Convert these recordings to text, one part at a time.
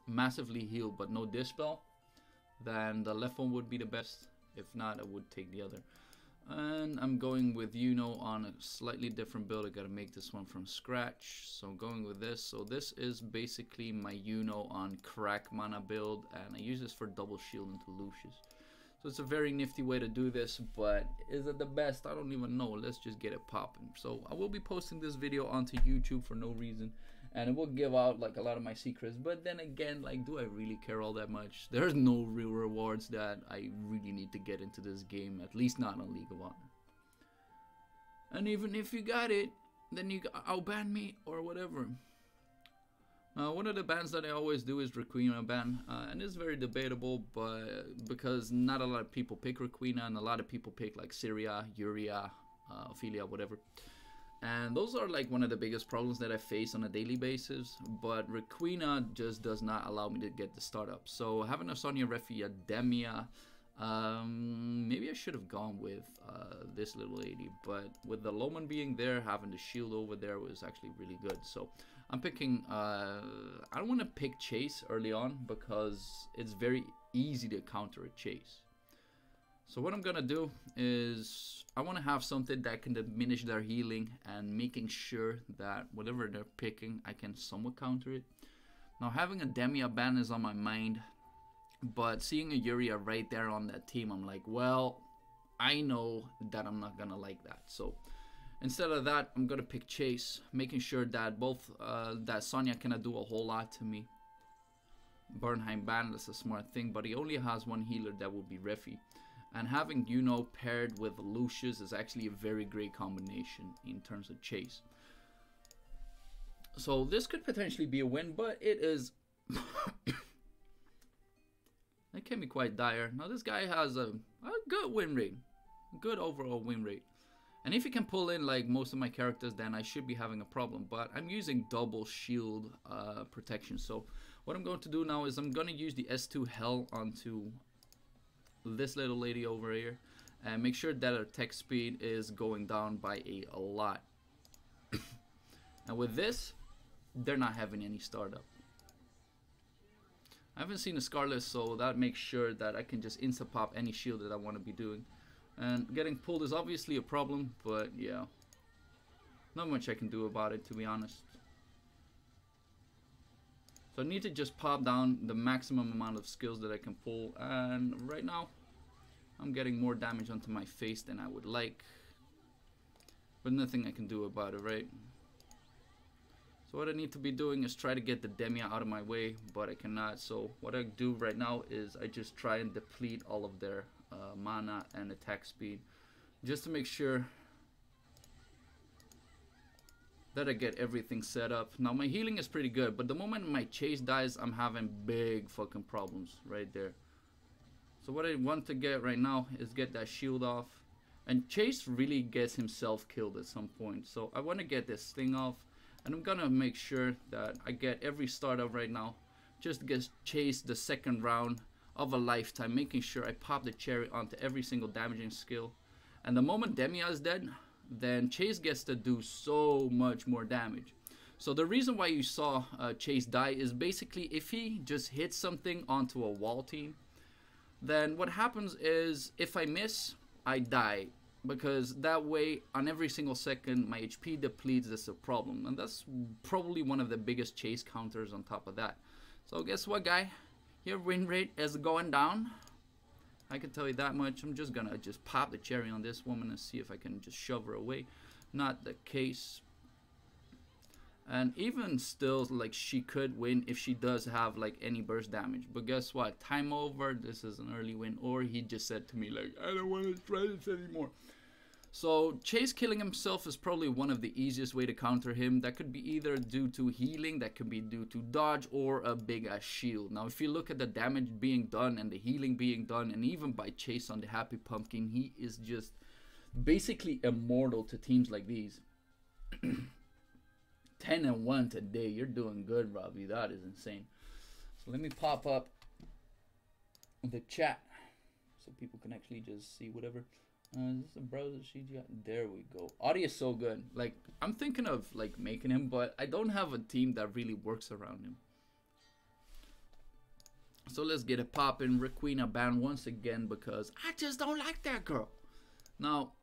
massively heal but no dispel, then the left one would be the best. If not, I would take the other. And I'm going with on a slightly different build. I gotta make this one from scratch, so I'm going with this. So this is basically my on crack mana build, and I use this for double shield into Lucius. So it's a very nifty way to do this, but is it the best? I don't even know. Let's just get it popping. So I will be posting this video onto YouTube for no reason, and it will give out like a lot of my secrets. But then again, like, do I really care all that much? There's no real rewards that I really need to get into this game, at least not on League of Honor. And even if you got it, then you outban me or whatever. One of the bans that I always do is Requena ban, and it's very debatable, but because not a lot of people pick Requena, and a lot of people pick like Syria, Uria, Ophelia, whatever. And those are like one of the biggest problems that I face on a daily basis, but Requena just does not allow me to get the startup. So having a Sonya Refia Demia, maybe I should have gone with this little lady, but with the Loman being there, having the shield over there was actually really good. So I'm picking, I don't want to pick Chase early on because it's very easy to counter a Chase. So what I'm gonna do is I want to have something that can diminish their healing and making sure that whatever they're picking, I can somewhat counter it. Now having a Demia ban is on my mind, but seeing a Uria right there on that team, I'm like, well, I know that I'm not gonna like that. So instead of that, I'm gonna pick Chase, making sure that both that Sonya cannot do a whole lot to me. Bernheim ban is a smart thing, but he only has one healer, that would be Refi. And having paired with Lucius is actually a very great combination in terms of Chase. So this could potentially be a win, but it is it can be quite dire. Now this guy has a good win rate, good overall win rate. And if he can pull in like most of my characters, then I should be having a problem. But I'm using double shield protection. So what I'm going to do now is I'm going to use the S2 Hell onto this little lady over here. And make sure that her attack speed is going down by a lot. And with this, they're not having any startup. I haven't seen a Scarlet, so that makes sure that I can just insta-pop any shield that I want to be doing. And getting pulled is obviously a problem, but yeah, not much I can do about it, to be honest. So I need to just pop down the maximum amount of skills that I can pull, and right now I'm getting more damage onto my face than I would like, but nothing I can do about it, right? So what I need to be doing is try to get the Demia out of my way, but I cannot. So what I do right now is I just try and deplete all of their mana and attack speed, just to make sure that I get everything set up. Now my healing is pretty good, but the moment my Chase dies, I'm having big fucking problems right there. So what I want to get right now is get that shield off, and Chase really gets himself killed at some point. So I want to get this thing off, and I'm gonna make sure that I get every startup right now, just to get Chase the second round of a lifetime, making sure I pop the cherry onto every single damaging skill. And the moment Demia is dead, then Chase gets to do so much more damage. So the reason why you saw Chase die is basically if he just hits something onto a wall team, then what happens is if I miss, I die. Because that way, on every single second, my HP depletes. That's a problem. And that's probably one of the biggest Chase counters on top of that. So guess what, guy? Your win rate is going down. I can tell you that much. I'm just gonna pop the cherry on this woman and see if I can just shove her away. Not the case. And even still, like, she could win if she does have like any burst damage. But guess what? Time over. This is an early win. Or he just said to me like, I don't want to try this anymore. So Chase killing himself is probably one of the easiest way to counter him. That could be either due to healing, that could be due to dodge, or a big ass shield. Now if you look at the damage being done and the healing being done, and even by Chase on the Happy Pumpkin, he is just basically immortal to teams like these. 10-1 today. You're doing good, Robbie. That is insane. So let me pop up the chat so people can actually just see whatever. Is this a browser CGI? There we go. Audio is so good. Like, I'm thinking of like making him, but I don't have a team that really works around him. So let's get it popping. Requena banned once again because I just don't like that girl. Now,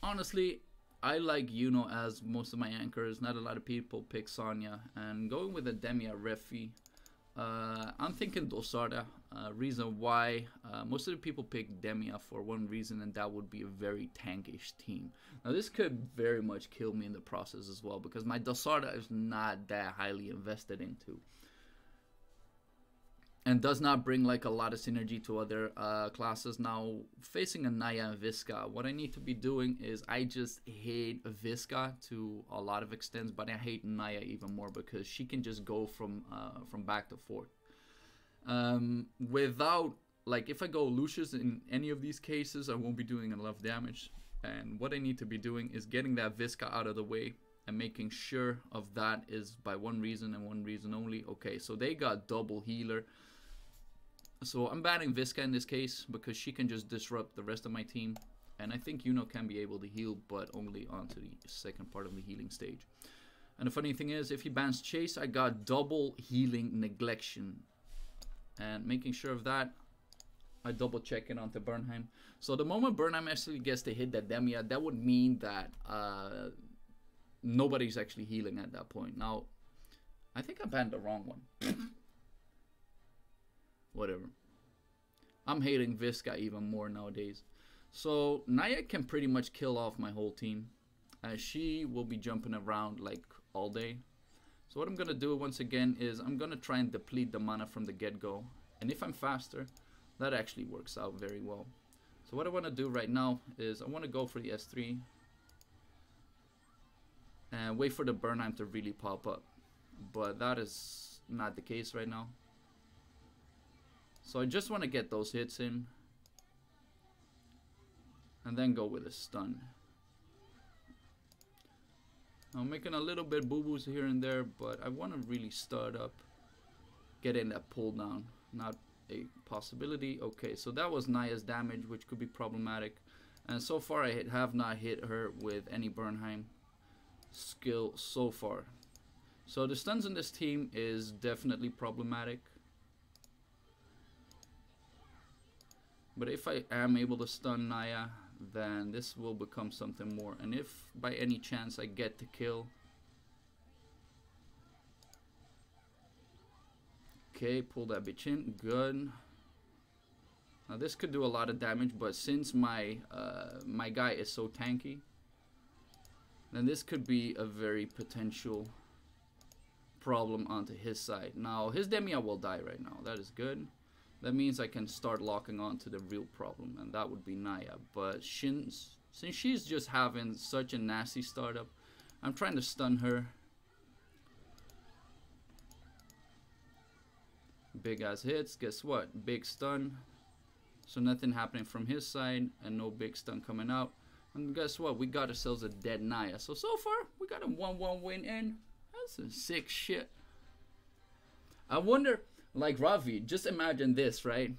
honestly, I like Yuno as most of my anchors. Not a lot of people pick Sonya. And going with a Demia Refi, I'm thinking Dosarda. Reason why most of the people pick Demia for one reason, and that would be a very tankish team. Now this could very much kill me in the process as well, because my Dosarda is not that highly invested into, and does not bring like a lot of synergy to other classes. Now facing a Naya and Visca, what I need to be doing is, I just hate Visca to a lot of extents, but I hate Naya even more because she can just go from back to forth. Without, like, if I go Lucius in any of these cases, I won't be doing enough damage. And what I need to be doing is getting that Visca out of the way and making sure of that is by one reason and one reason only. Okay, so they got double healer. So I'm banning Visca in this case because she can just disrupt the rest of my team. And I think Yuno can be able to heal, but only onto the second part of the healing stage. And the funny thing is, if he bans Chase, I got double healing neglection. And making sure of that, I double check it onto Bernheim. So the moment Bernheim actually gets to hit that Demia, that would mean that nobody's actually healing at that point. Now, I think I banned the wrong one. Whatever. I'm hating Visca even more nowadays. So Naya can pretty much kill off my whole team, as she will be jumping around like all day. So what I'm gonna do once again is I'm gonna try and deplete the mana from the get-go, and if I'm faster, that actually works out very well. So what I want to do right now is I want to go for the S3 and wait for the Bernheim to really pop up, but that is not the case right now. So I just want to get those hits in and then go with a stun. I'm making a little bit boo-boos here and there, but I want to really start up getting that pull down. Not a possibility. Okay, so that was Naya's damage, which could be problematic. And so far I have not hit her with any Bernheim skill so far. So the stuns in this team is definitely problematic. But if I am able to stun Naya, then this will become something more. And if by any chance I get to kill. Okay, pull that bitch in. Good. Now this could do a lot of damage, but since my my guy is so tanky, then this could be a very potential problem onto his side. Now his Demia will die right now. That is good. That means I can start locking on to the real problem, and that would be Naya. But since she's just having such a nasty startup, I'm trying to stun her. Big ass hits. Guess what? Big stun. So nothing happening from his side, and no big stun coming out. And guess what? We got ourselves a dead Naya. So far, we got a 1-1 win in. That's some sick shit. I wonder... Like Ravi, just imagine this, right?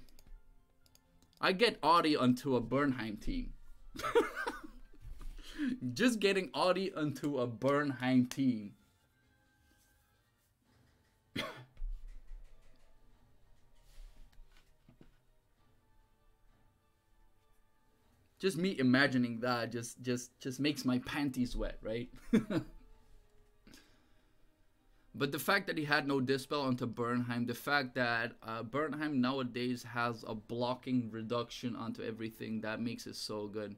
I get Audi onto a Bernheim team. Just getting Audi onto a Bernheim team. Just me imagining that just makes my panties wet, right? But the fact that he had no dispel onto Bernheim, the fact that Bernheim nowadays has a blocking reduction onto everything, that makes it so good.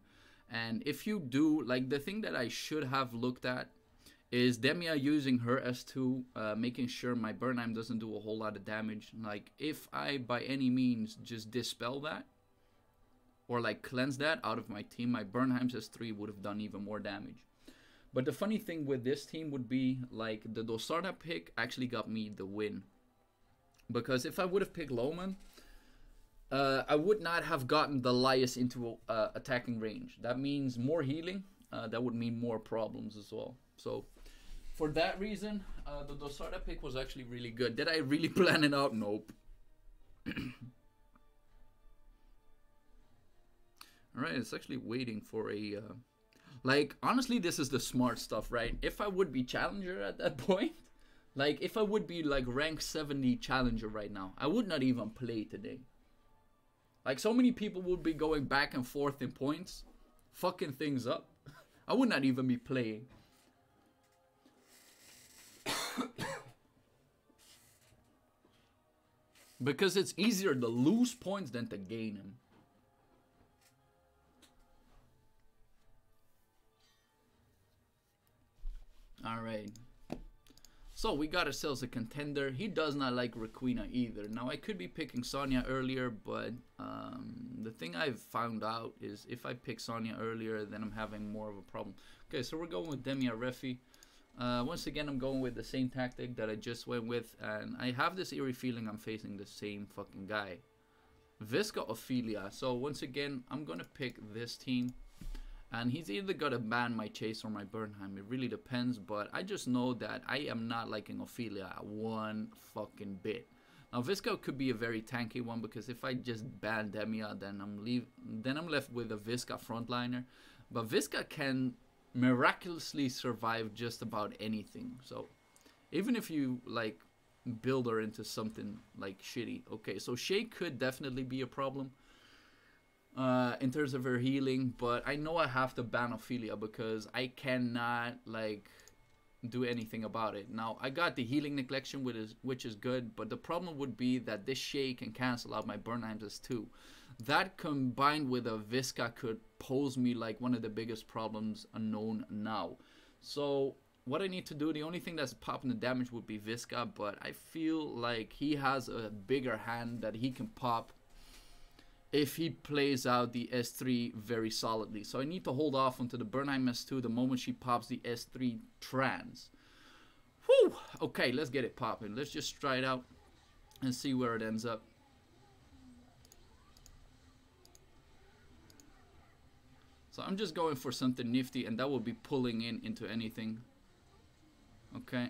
And if you do, like, the thing that I should have looked at is Demia using her S2, making sure my Bernheim doesn't do a whole lot of damage. Like, if I by any means just dispel that, or like cleanse that out of my team, my Bernheim's S3 would have done even more damage. But the funny thing with this team would be, like, the Dosarda pick actually got me the win. Because if I would have picked Lohman, I would not have gotten the Lias into attacking range. That means more healing. That would mean more problems as well. So, for that reason, the Dosarda pick was actually really good. Did I really plan it out? Nope. Alright, it's actually waiting for a... like, honestly, this is the smart stuff, right? If I would be challenger at that point, like, if I would be, like, rank 70 challenger right now, I would not even play today. Like, so many people would be going back and forth in points, fucking things up. I would not even be playing. Because it's easier to lose points than to gain them. Alright. So we got ourselves a contender. He does not like Requena either. Now I could be picking Sonya earlier, but the thing I've found out is if I pick Sonya earlier, then I'm having more of a problem. Okay, so we're going with Demi Arefi. Once again, I'm going with the same tactic that I just went with, and I have this eerie feeling I'm facing the same fucking guy. Visca Ophelia. So once again, I'm gonna pick this team. And he's either gonna ban my Chase or my Bernheim. It really depends, but I just know that I am not liking Ophelia one fucking bit. Now Visca could be a very tanky one because if I just ban Demia, then I'm left with a Visca frontliner. But Visca can miraculously survive just about anything. So even if you like build her into something like shitty. Okay, so Shay could definitely be a problem. In terms of her healing, but I know I have to ban Ophelia because I cannot like do anything about it. Now I got the healing neglection, which is good, but the problem would be that this Shay can cancel out my Bernheims as too. That combined with a Visca could pose me like one of the biggest problems unknown now. So what I need to do, the only thing that's popping the damage would be Visca, but I feel like he has a bigger hand that he can pop if he plays out the S3 very solidly. So I need to hold off onto the Bernheim S2 the moment she pops the S3 trans. Whew! Okay, let's get it popping. Let's just try it out and see where it ends up. So I'm just going for something nifty, and that will be pulling into anything. Okay.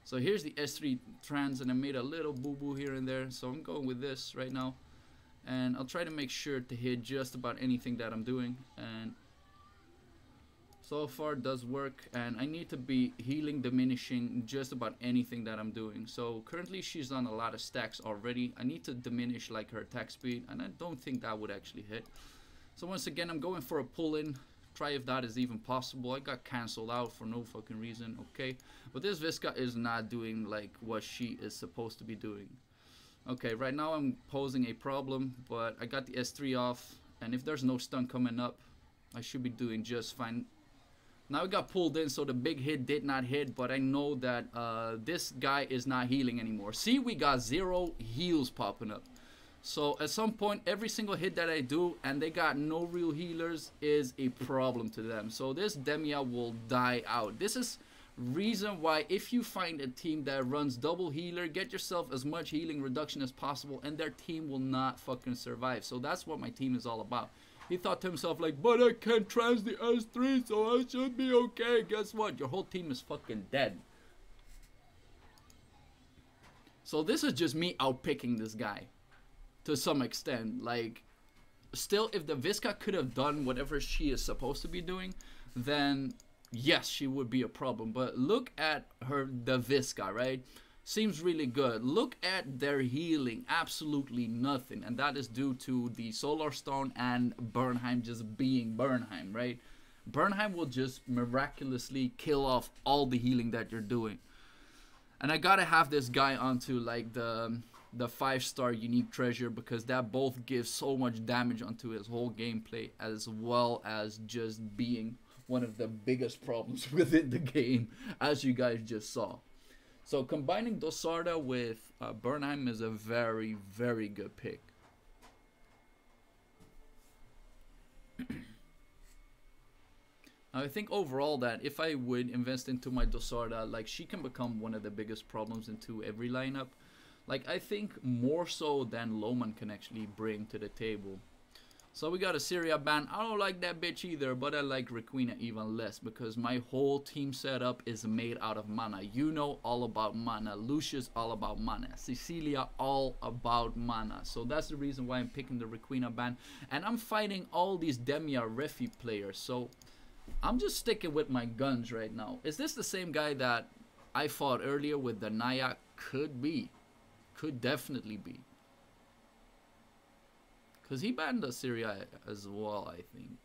So here's the S3 trans, and I made a little boo-boo here and there. So I'm going with this right now. And I'll try to make sure to hit just about anything that I'm doing, and so far it does work. And I need to be healing, diminishing just about anything that I'm doing. So currently she's on a lot of stacks already. I need to diminish like her attack speed, and I don't think that would actually hit. So once again, I'm going for a pull-in. Try if that is even possible. I got cancelled out for no fucking reason. Okay, but this Visca is not doing like what she is supposed to be doing. Okay, right now I'm posing a problem, but I got the S3 off, and if there's no stun coming up, I should be doing just fine. Now I got pulled in, so the big hit did not hit, but I know that this guy is not healing anymore. See, we got 0 heals popping up. So at some point, every single hit that I do, and they got no real healers, is a problem to them. So this Demia will die out. This is reason why if you find a team that runs double healer, get yourself as much healing reduction as possible, and their team will not fucking survive. So that's what my team is all about. He thought to himself like, but I can't trans the S3, so I should be okay. Guess what? Your whole team is fucking dead. So this is just me outpicking this guy to some extent. Like, still, if the Visca could have done whatever she is supposed to be doing, then yes, she would be a problem. But look at the Visca, right? Seems really good. Look at their healing, absolutely nothing. And that is due to the Solar Stone and Bernheim just being Bernheim, right? Bernheim will just miraculously kill off all the healing that you're doing. And I gotta have this guy onto like the 5-star unique treasure, because that both gives so much damage onto his whole gameplay, as well as just being one of the biggest problems within the game, as you guys just saw. So combining Dosarda with Bernheim is a very, very good pick. I think overall that if I would invest into my Dosarda, like, she can become one of the biggest problems into every lineup. Like, I think more so than Loman can actually bring to the table. So we got a Syria ban. I don't like that bitch either, but I like Requena even less because my whole team setup is made out of mana. You know all about mana. Lucius all about mana. Cecilia all about mana. So that's the reason why I'm picking the Requena ban. And I'm fighting all these Demia Refi players. So I'm just sticking with my guns right now. Is this the same guy that I fought earlier with the Naya? Could be. Could definitely be. Because he banned Assyria as well, I think.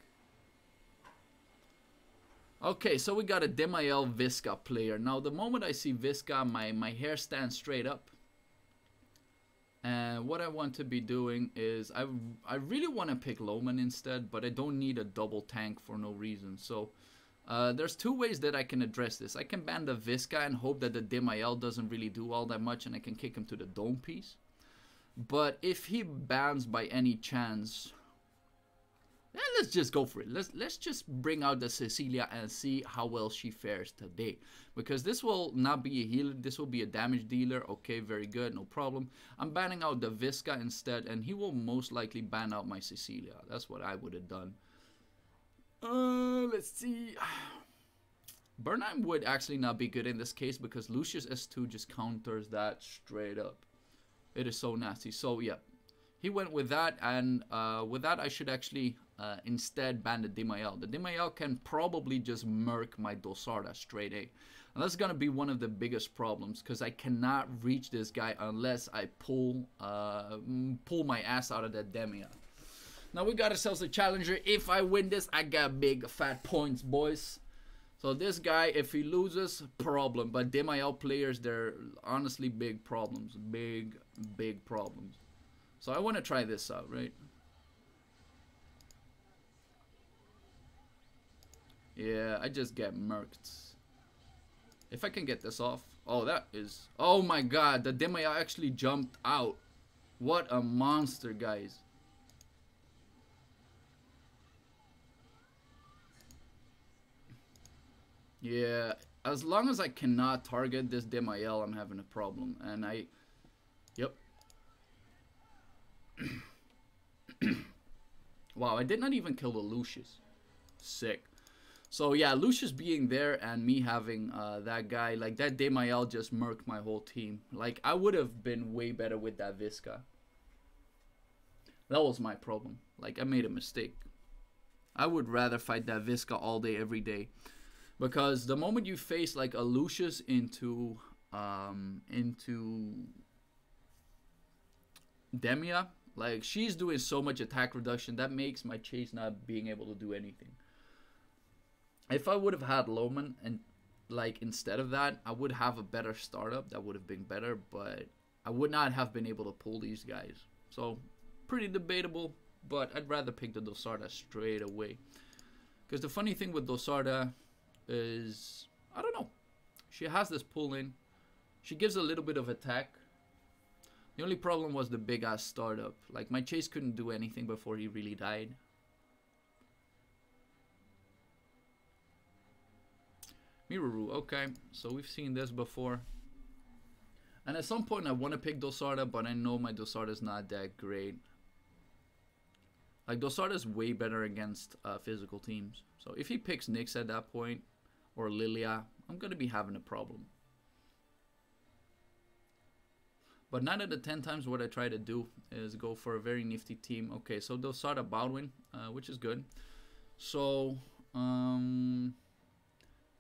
Okay, so we got a Demael Visca player. Now, the moment I see Visca, my hair stands straight up. And what I want to be doing is, I really want to pick Loman instead, but I don't need a double tank for no reason. So, there's two ways that I can address this. I can ban the Visca and hope that the Demael doesn't really do all that much and I can kick him to the dome piece. But if he bans by any chance, let's just go for it. Let's just bring out the Cecilia and see how well she fares today. Because this will not be a healer, this will be a damage dealer. Okay, very good, no problem. I'm banning out the Visca instead, and he will most likely ban out my Cecilia. That's what I would have done. Let's see. Bernheim would actually not be good in this case because Lucius S2 just counters that straight up. It is so nasty. So yeah, he went with that, and with that I should actually instead ban the Demael. The Demael can probably just murk my Dosarda straight A. And that's gonna be one of the biggest problems because I cannot reach this guy unless I pull my ass out of that Demia. Now we got ourselves a challenger. If I win this, I got big fat points, boys. So this guy, if he loses, problem. But Demael players, they're honestly big problems. Big problems. So I want to try this out, right? Yeah, I just get murked. If I can get this off. Oh, that is... Oh my god, the Demael actually jumped out. What a monster, guys. Yeah, as long as I cannot target this Demael, I'm having a problem. And Yep. Wow, I did not even kill the Lucius. Sick. So yeah, Lucius being there and me having that guy, like that Demael just murked my whole team. Like, I would have been way better with that Visca. That was my problem. Like, I made a mistake. I would rather fight that Visca all day, every day. Because the moment you face like a Lucius into Demia, like she's doing so much attack reduction that makes my chase not being able to do anything. If I would have had Loman and like instead of that, I would have a better startup. That would have been better, but I would not have been able to pull these guys. So pretty debatable, but I'd rather pick the Dosarda straight away. Because the funny thing with Dosarda is, I don't know, she has this pull in, she gives a little bit of attack. The only problem was the big ass startup. Like my chase couldn't do anything before he really died. Miruru, okay, so we've seen this before. And at some point I want to pick Dosarda, but I know my Dosarda is not that great. Like Dosarda is way better against physical teams. So if he picks Nyx at that point, or Lilia, I'm going to be having a problem. But 9 out of 10 times what I try to do is go for a very nifty team. Okay, so Dosarda Baldwin, which is good. So,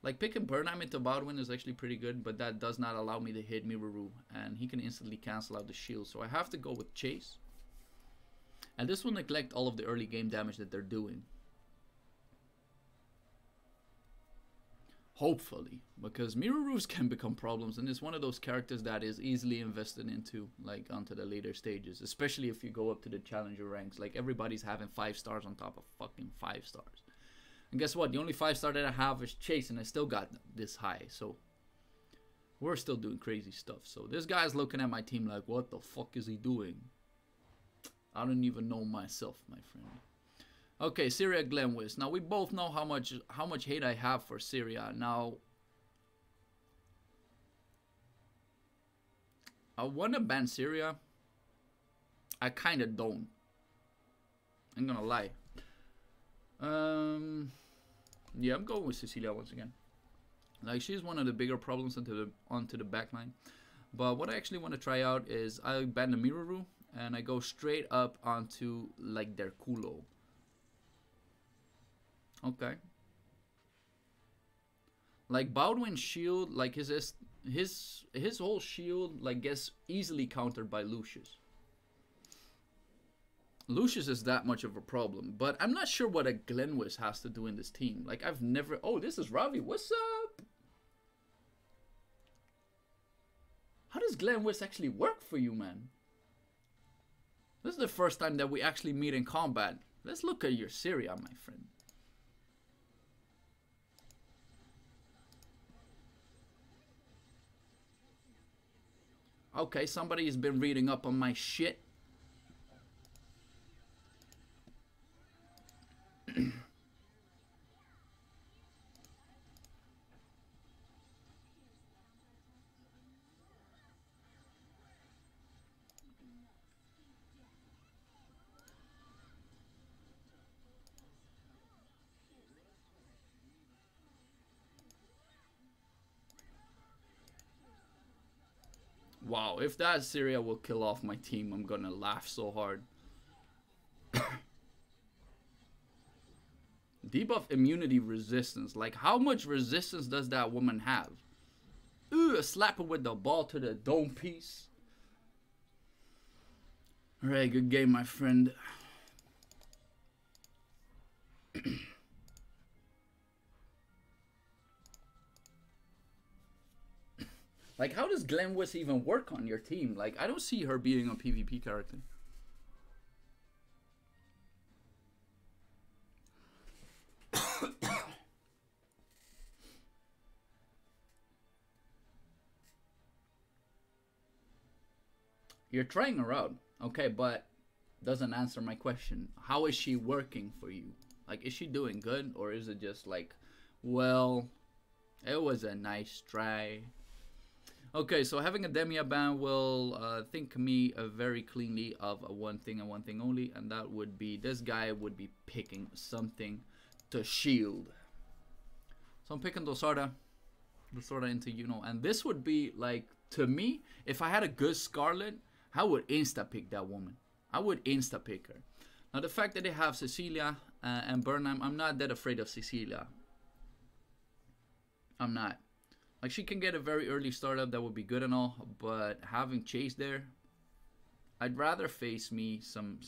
like picking Bernheim into Baldwin is actually pretty good, but that does not allow me to hit Miruru, and he can instantly cancel out the shield. So I have to go with Chase. And this will neglect all of the early game damage that they're doing. Hopefully, because Mirurus can become problems, and it's one of those characters that is easily invested into, like, onto the later stages, especially if you go up to the challenger ranks. Like, everybody's having 5 stars on top of fucking 5 stars. And guess what? The only 5-star that I have is Chase, and I still got this high, so we're still doing crazy stuff. So this guy's looking at my team like, what the fuck is he doing? I don't even know myself, my friend. Okay, Syria Glenwis. Now we both know how much hate I have for Syria. Now I want to ban Syria. I kind of don't. I'm gonna lie. Yeah, I'm going with Cecilia once again. Like, she's one of the bigger problems onto the back line. But what I actually want to try out is I ban the Miroru and I go straight up onto like their culo. Okay. Like Baldwin's shield, like his whole shield like gets easily countered by Lucius. Lucius is that much of a problem, but I'm not sure what a Glenwis has to do in this team. Like, I've never... Oh, this is Ravi. What's up? How does Glenwis actually work for you, man? This is the first time that we actually meet in combat. Let's look at your Syria, my friend. Okay, somebody has been reading up on my shit. Wow, if that Syria will kill off my team, I'm gonna laugh so hard. Debuff immunity resistance. Like, how much resistance does that woman have? Ooh, slap her with the ball to the dome piece. Alright, good game, my friend. Like, how does Glenwis even work on your team? Like, I don't see her being a PvP character. You're trying her out, okay, but doesn't answer my question. How is she working for you? Like, is she doing good, or is it just like, well, it was a nice try? Okay, so having a Demia ban will think me very cleanly of one thing and one thing only, and that would be this guy would be picking something to shield. So I'm picking Dosarda into, you know, and this would be like, to me, if I had a good Scarlet, I would insta-pick that woman. I would insta-pick her. Now, the fact that they have Cecilia and Burnham, I'm not that afraid of Cecilia. I'm not. Like, she can get a very early startup, that would be good and all, but having Chase there, I'd rather face me some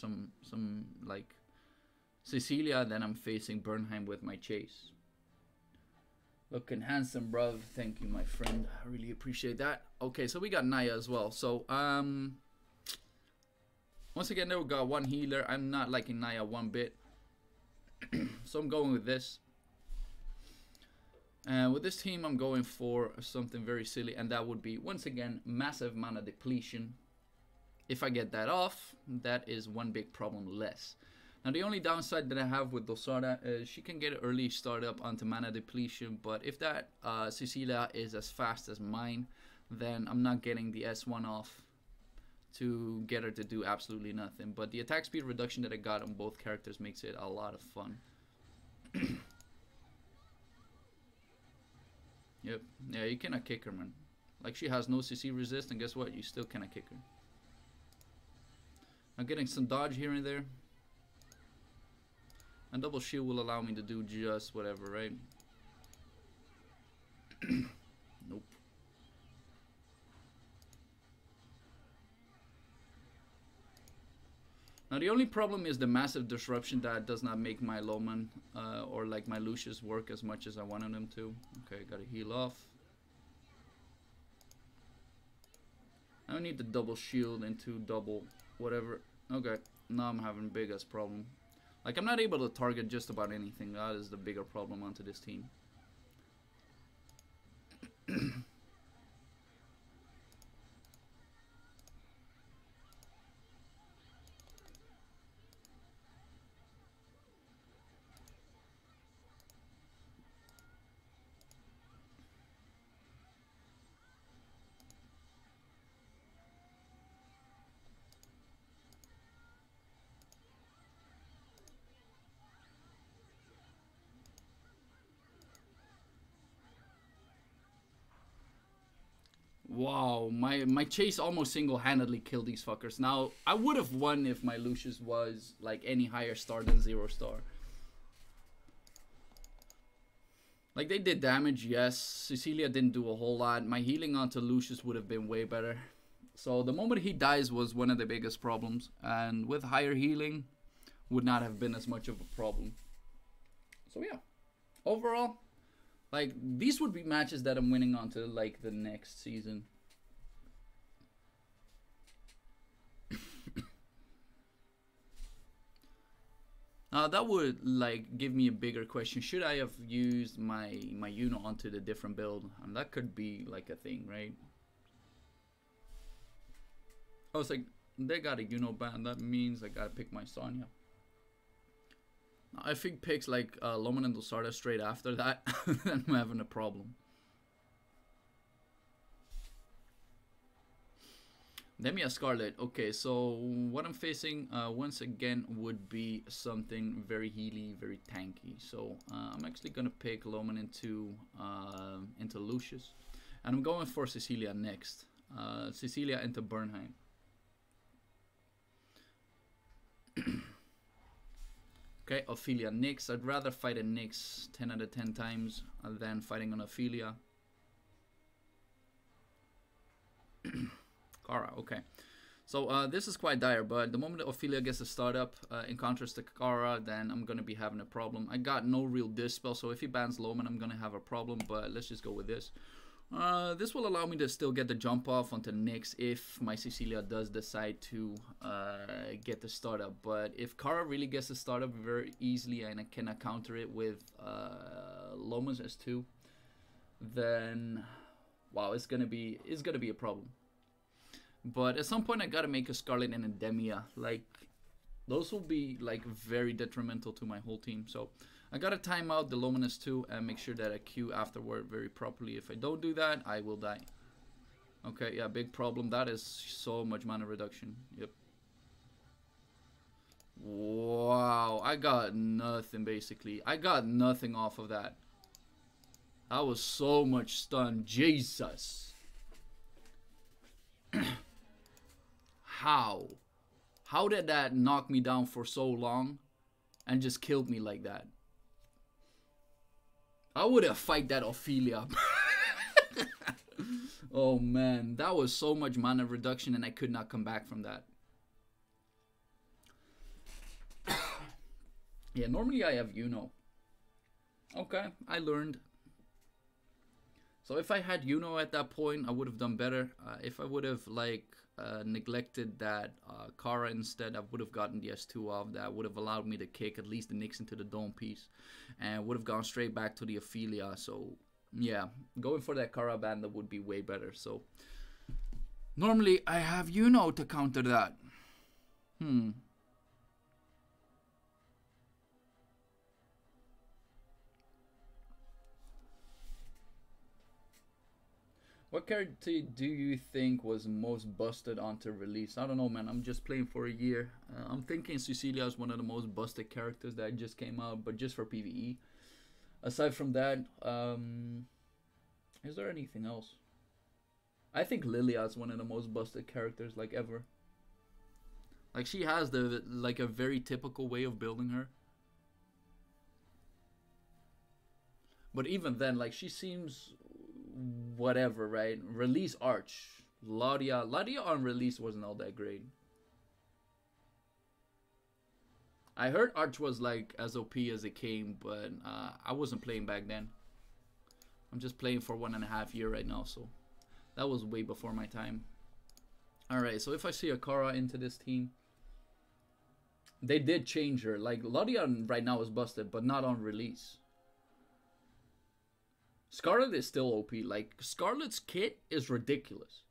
like Cecilia than I'm facing Burnham with my Chase. Looking handsome, bruv. Thank you, my friend. I really appreciate that. Okay, so we got Naya as well. So, once again, we got one healer. I'm not liking Naya one bit. So I'm going with this. With this team, I'm going for something very silly, and that would be, once again, massive mana depletion. If I get that off, that is one big problem less. Now, the only downside that I have with Dosarda is she can get an early startup onto mana depletion, but if that Cecilia is as fast as mine, then I'm not getting the S1 off to get her to do absolutely nothing. But the attack speed reduction that I got on both characters makes it a lot of fun. Yep. Yeah, you cannot kick her, man. Like, she has no CC resist, and guess what? You still cannot kick her. I'm getting some dodge here and there. And double shield will allow me to do just whatever, right? Nope. Now, the only problem is the massive disruption that does not make my Loman or like my Lucius work as much as I wanted them to. Okay, gotta heal off. I don't need the double shield into double whatever. Okay, now I'm having biggest problem. Like, I'm not able to target just about anything. That is the bigger problem onto this team. Wow, my chase almost single-handedly killed these fuckers. Now, I would have won if my Lucius was like any higher star than 0 star. Like, they did damage, yes. Cecilia didn't do a whole lot. My healing onto Lucius would have been way better. So the moment he dies was one of the biggest problems. And with higher healing, would not have been as much of a problem. So yeah, overall, like, these would be matches that I'm winning on to, like, the next season. That would, like, give me a bigger question. Should I have used my Yuno onto the different build? And that could be, like, a thing, right? I was like, they got a Yuno ban. That means I gotta pick my Sonya. I think picks like Loman and Dosarda straight after that, then I'm having a problem. Demia Scarlet. Okay, so what I'm facing once again would be something very healy, very tanky. So I'm actually gonna pick Loman into Lucius, and I'm going for Cecilia next. Cecilia into Bernheim. Okay, Ophelia Nyx. I'd rather fight a Nyx 10 out of 10 times than fighting on Ophelia. Kara, okay. So this is quite dire, but the moment that Ophelia gets a startup, in contrast to Kara, then I'm going to be having a problem. I got no real dispel, so if he bans Loman, I'm going to have a problem, but let's just go with this. This will allow me to still get the jump off onto Nyx if my Cecilia does decide to get the startup. But if Kara really gets the startup very easily and I cannot counter it with Loman's S2, then wow, it's gonna be a problem. But at some point I gotta make a Scarlet and a Demia. Like, those will be like very detrimental to my whole team. So I gotta time out the Loman S2 and make sure that I Q afterward very properly. If I don't do that, I will die. Okay, yeah, big problem. That is so much mana reduction. Yep. Wow, I got nothing basically. I got nothing off of that. That was so much stun. Jesus. How? How did that knock me down for so long and just killed me like that? I would have fight that Ophelia. Oh man, that was so much mana reduction and I could not come back from that. Yeah, normally I have Yuno. Okay, I learned. So if I had Yuno at that point, I would have done better. If I would have like neglected that Kara instead, I would have gotten the S2 off. That would have allowed me to kick at least the Nyx into the dome piece, and would have gone straight back to the Ophelia. So yeah, going for that Kara ban, that would be way better. So normally I have Yuno to counter that. What character do you think was most busted onto release? I don't know, man. I'm just playing for a year. I'm thinking Cecilia is one of the most busted characters that just came out, but just for PvE. Aside from that, is there anything else? I think Lilia is one of the most busted characters like ever. Like, she has the like a very typical way of building her. But even then, like, she seems whatever, right? Release Arch. Ladia on release wasn't all that great. I heard Arch was like as OP as it came, but I wasn't playing back then. I'm just playing for 1.5 years right now, so that was way before my time. Alright, so if I see a Kara into this team, they did change her. Like, Ladia right now is busted, but not on release. Scarlet is still OP. Like, Scarlet's kit is ridiculous.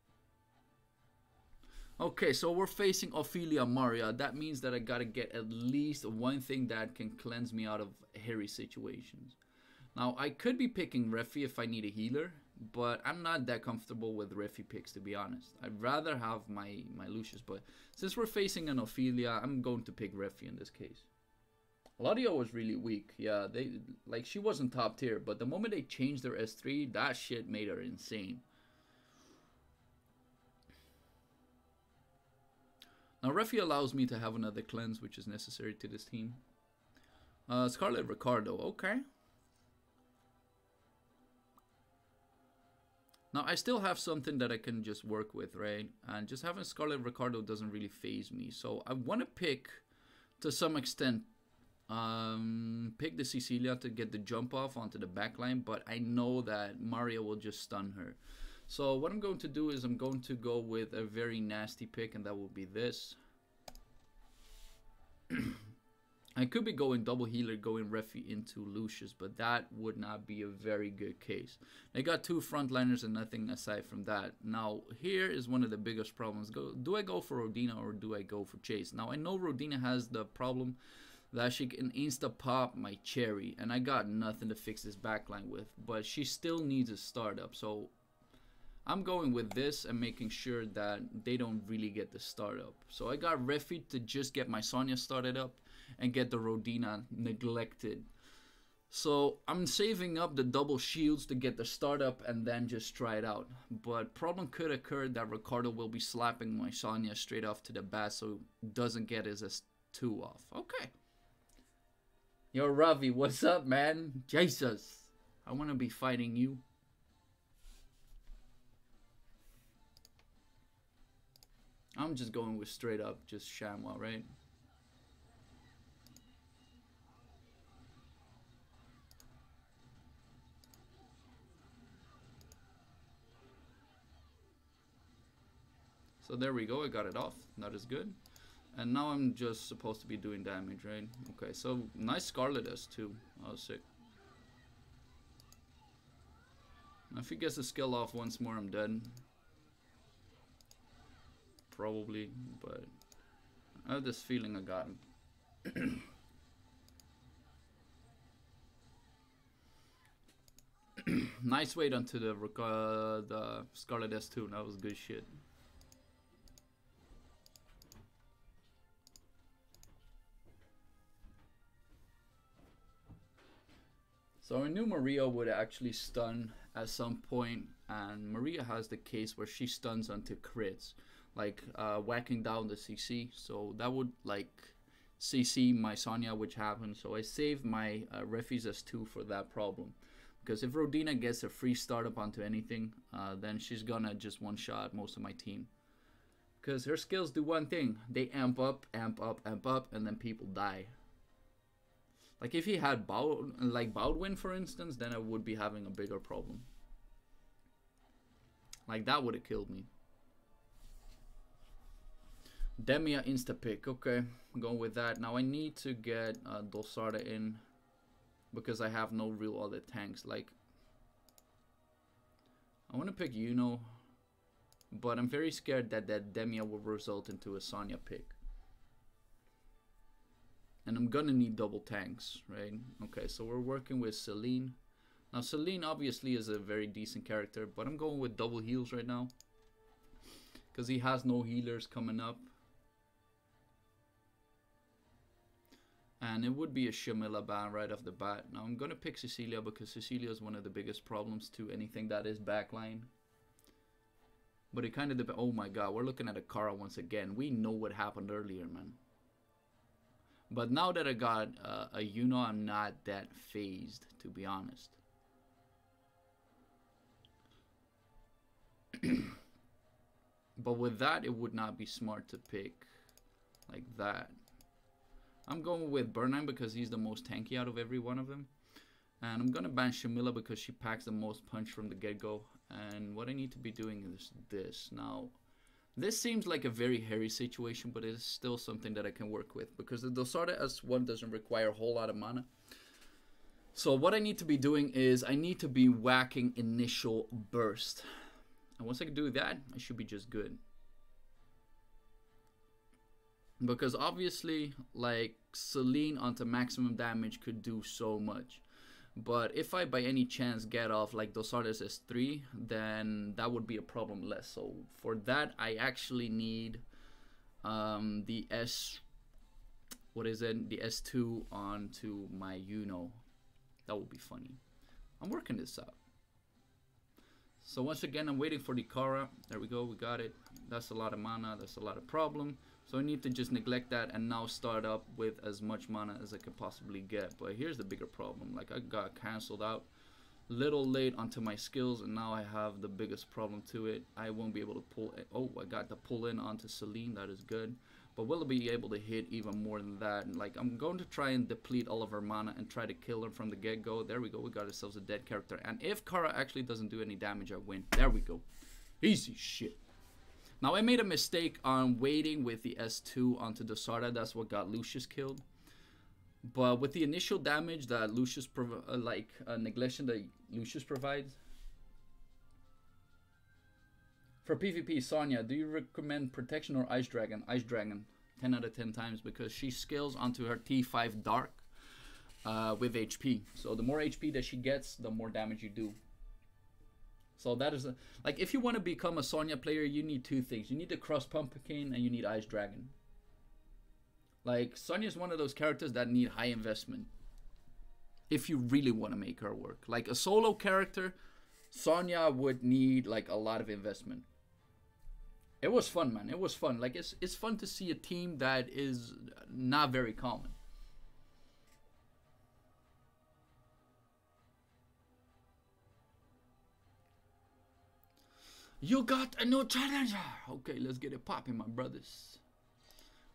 Okay, so we're facing Ophelia Maria. That means that I gotta get at least one thing that can cleanse me out of hairy situations. Now, I could be picking Refi if I need a healer, but I'm not that comfortable with Refi picks, to be honest. I'd rather have my Lucius, but since we're facing an Ophelia, I'm going to pick Refi in this case. Ladia was really weak. Yeah, she wasn't top tier, but the moment they changed their S3, that shit made her insane. Now Refi allows me to have another cleanse, which is necessary to this team. Scarlet Ricardo, okay. Now I still have something that I can just work with, right? And just having Scarlet Ricardo doesn't really phase me. So I want to pick, to some extent, pick the Cecilia to get the jump off onto the backline, but I know that Maria will just stun her. So what I'm going to do is I'm going to go with a very nasty pick, and that will be this. I could be going double healer, going Refi into Lucius, but that would not be a very good case. I got two frontliners and nothing aside from that. Now, here is one of the biggest problems. Do I go for Rodina or do I go for Chase? Now, I know Rodina has the problem that she can insta-pop my cherry, and I got nothing to fix this backline with, but she still needs a startup. So I'm going with this and making sure that they don't really get the startup. So I got Refi to just get my Sonya started up and get the Rodina neglected. So I'm saving up the double shields to get the startup and then just try it out. But problem could occur that Ricardo will be slapping my Sonya straight off to the bat, so doesn't get his S2 off. Okay. Yo, Ravi, what's up, man? Jesus, I want to be fighting you. I'm just going with straight up, just Shamwa, right? So there we go, I got it off, not as good. And now I'm just supposed to be doing damage, right? Okay, so nice Scarlet S2, oh sick. Now if he gets the skill off once more, I'm dead. Probably, but I have this feeling I got him. Nice wait onto the Scarlet S2, that was good shit. So I knew Maria would actually stun at some point, and Maria has the case where she stuns onto crits, like whacking down the CC, so that would like CC my Sonya, which happened. So I saved my Refis S2 for that problem, because if Rodina gets a free startup onto anything, then she's gonna just one-shot most of my team, because her skills do one thing: they amp up, amp up, amp up, and then people die. Like if he had Baldwin, for instance, then I would be having a bigger problem. Like that would have killed me. Demia insta-pick, okay, I'm going with that. Now I need to get Dulsarda in, because I have no real other tanks. Like, I want to pick Yuno, but I'm very scared that that Demia will result into a Sonya pick. And I'm gonna need double tanks, right? Okay, so we're working with Celine. Now Celine obviously is a very decent character, but I'm going with double heals right now, because he has no healers coming up. And it would be a Shamila ban right off the bat. Now I'm gonna pick Cecilia, because Cecilia is one of the biggest problems to anything that is backline. But it kind of depends. Oh my god, we're looking at a Kara once again. We know what happened earlier, man. But now that I got a Yuno, I'm not that phased, to be honest. But with that, it would not be smart to pick like that. I'm going with Bernheim because he's the most tanky out of every one of them. And I'm going to ban Shamila because she packs the most punch from the get-go. And what I need to be doing is this. Now, this seems like a very hairy situation, but it is still something that I can work with, because the Dosarda S1 doesn't require a whole lot of mana. So what I need to be doing is I need to be whacking initial burst. And once I can do that, I should be just good. Because obviously, like, Celine onto maximum damage could do so much. But if I by any chance get off like Dosarda's S3, then that would be a problem less. So for that, I actually need the the S2 onto my Yuno. That would be funny. I'm working this out. So once again, I'm waiting for the Kara. There we go, we got it. That's a lot of mana, that's a lot of problem. So I need to just neglect that and now start up with as much mana as I could possibly get. But here's the bigger problem. Like, I got cancelled out little late onto my skills, and now I have the biggest problem to it. I won't be able to pull it. Oh, I got to pull in onto Celine. That is good. But will I be able to hit even more than that? And like, I'm going to try and deplete all of her mana and try to kill her from the get-go. There we go. We got ourselves a dead character. And if Kara actually doesn't do any damage, I win. There we go. Easy shit. Now, I made a mistake on waiting with the S2 onto Dosarda. That's what got Lucius killed. But with the initial damage that Lucius neglection that Lucius provides. For PvP, Sonya, do you recommend Protection or Ice Dragon? Ice Dragon, 10 out of 10 times, because she scales onto her T5 Dark with HP. So the more HP that she gets, the more damage you do. So that is, like, if you want to become a Sonya player, you need two things. You need the Cross Pumpkin and you need Ice Dragon. Like, Sonya is one of those characters that need high investment if you really want to make her work. Like, a solo character, Sonya would need, like, a lot of investment. It was fun, man. It was fun. Like, it's fun to see a team that is not very common. You got a new challenger. Okay, let's get it popping, my brothers.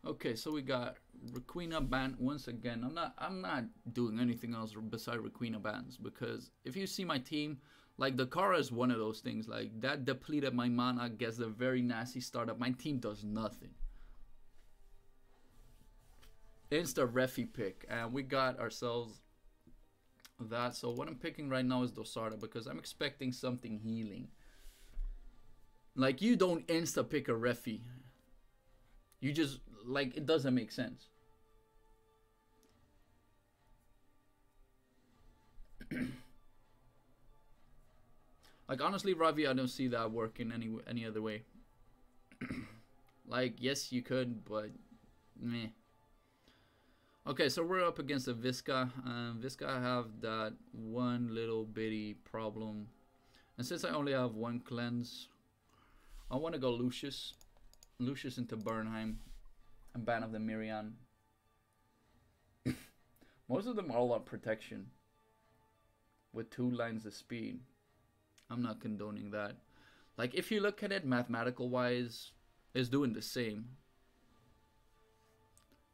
Okay, so we got Requena ban once again. I'm not doing anything else besides Requena bans, because if you see my team, like, the Kara is one of those things. Like, that depleted my mana, gets a very nasty startup. My team does nothing. Insta Refi pick, and we got ourselves that. So what I'm picking right now is Dosarda, because I'm expecting something healing. Like, you don't insta pick a Refi. You just, like, it doesn't make sense. Like, honestly, Ravi, I don't see that working any other way. Like, yes, you could, but meh. Okay, so we're up against a Visca. Visca have that one little bitty problem. And since I only have one cleanse, I want to go Lucius. Lucius into Bernheim and ban of the Miriam. Most of them are all on protection with 2 lines of speed. I'm not condoning that. Like, if you look at it mathematical wise, it's doing the same.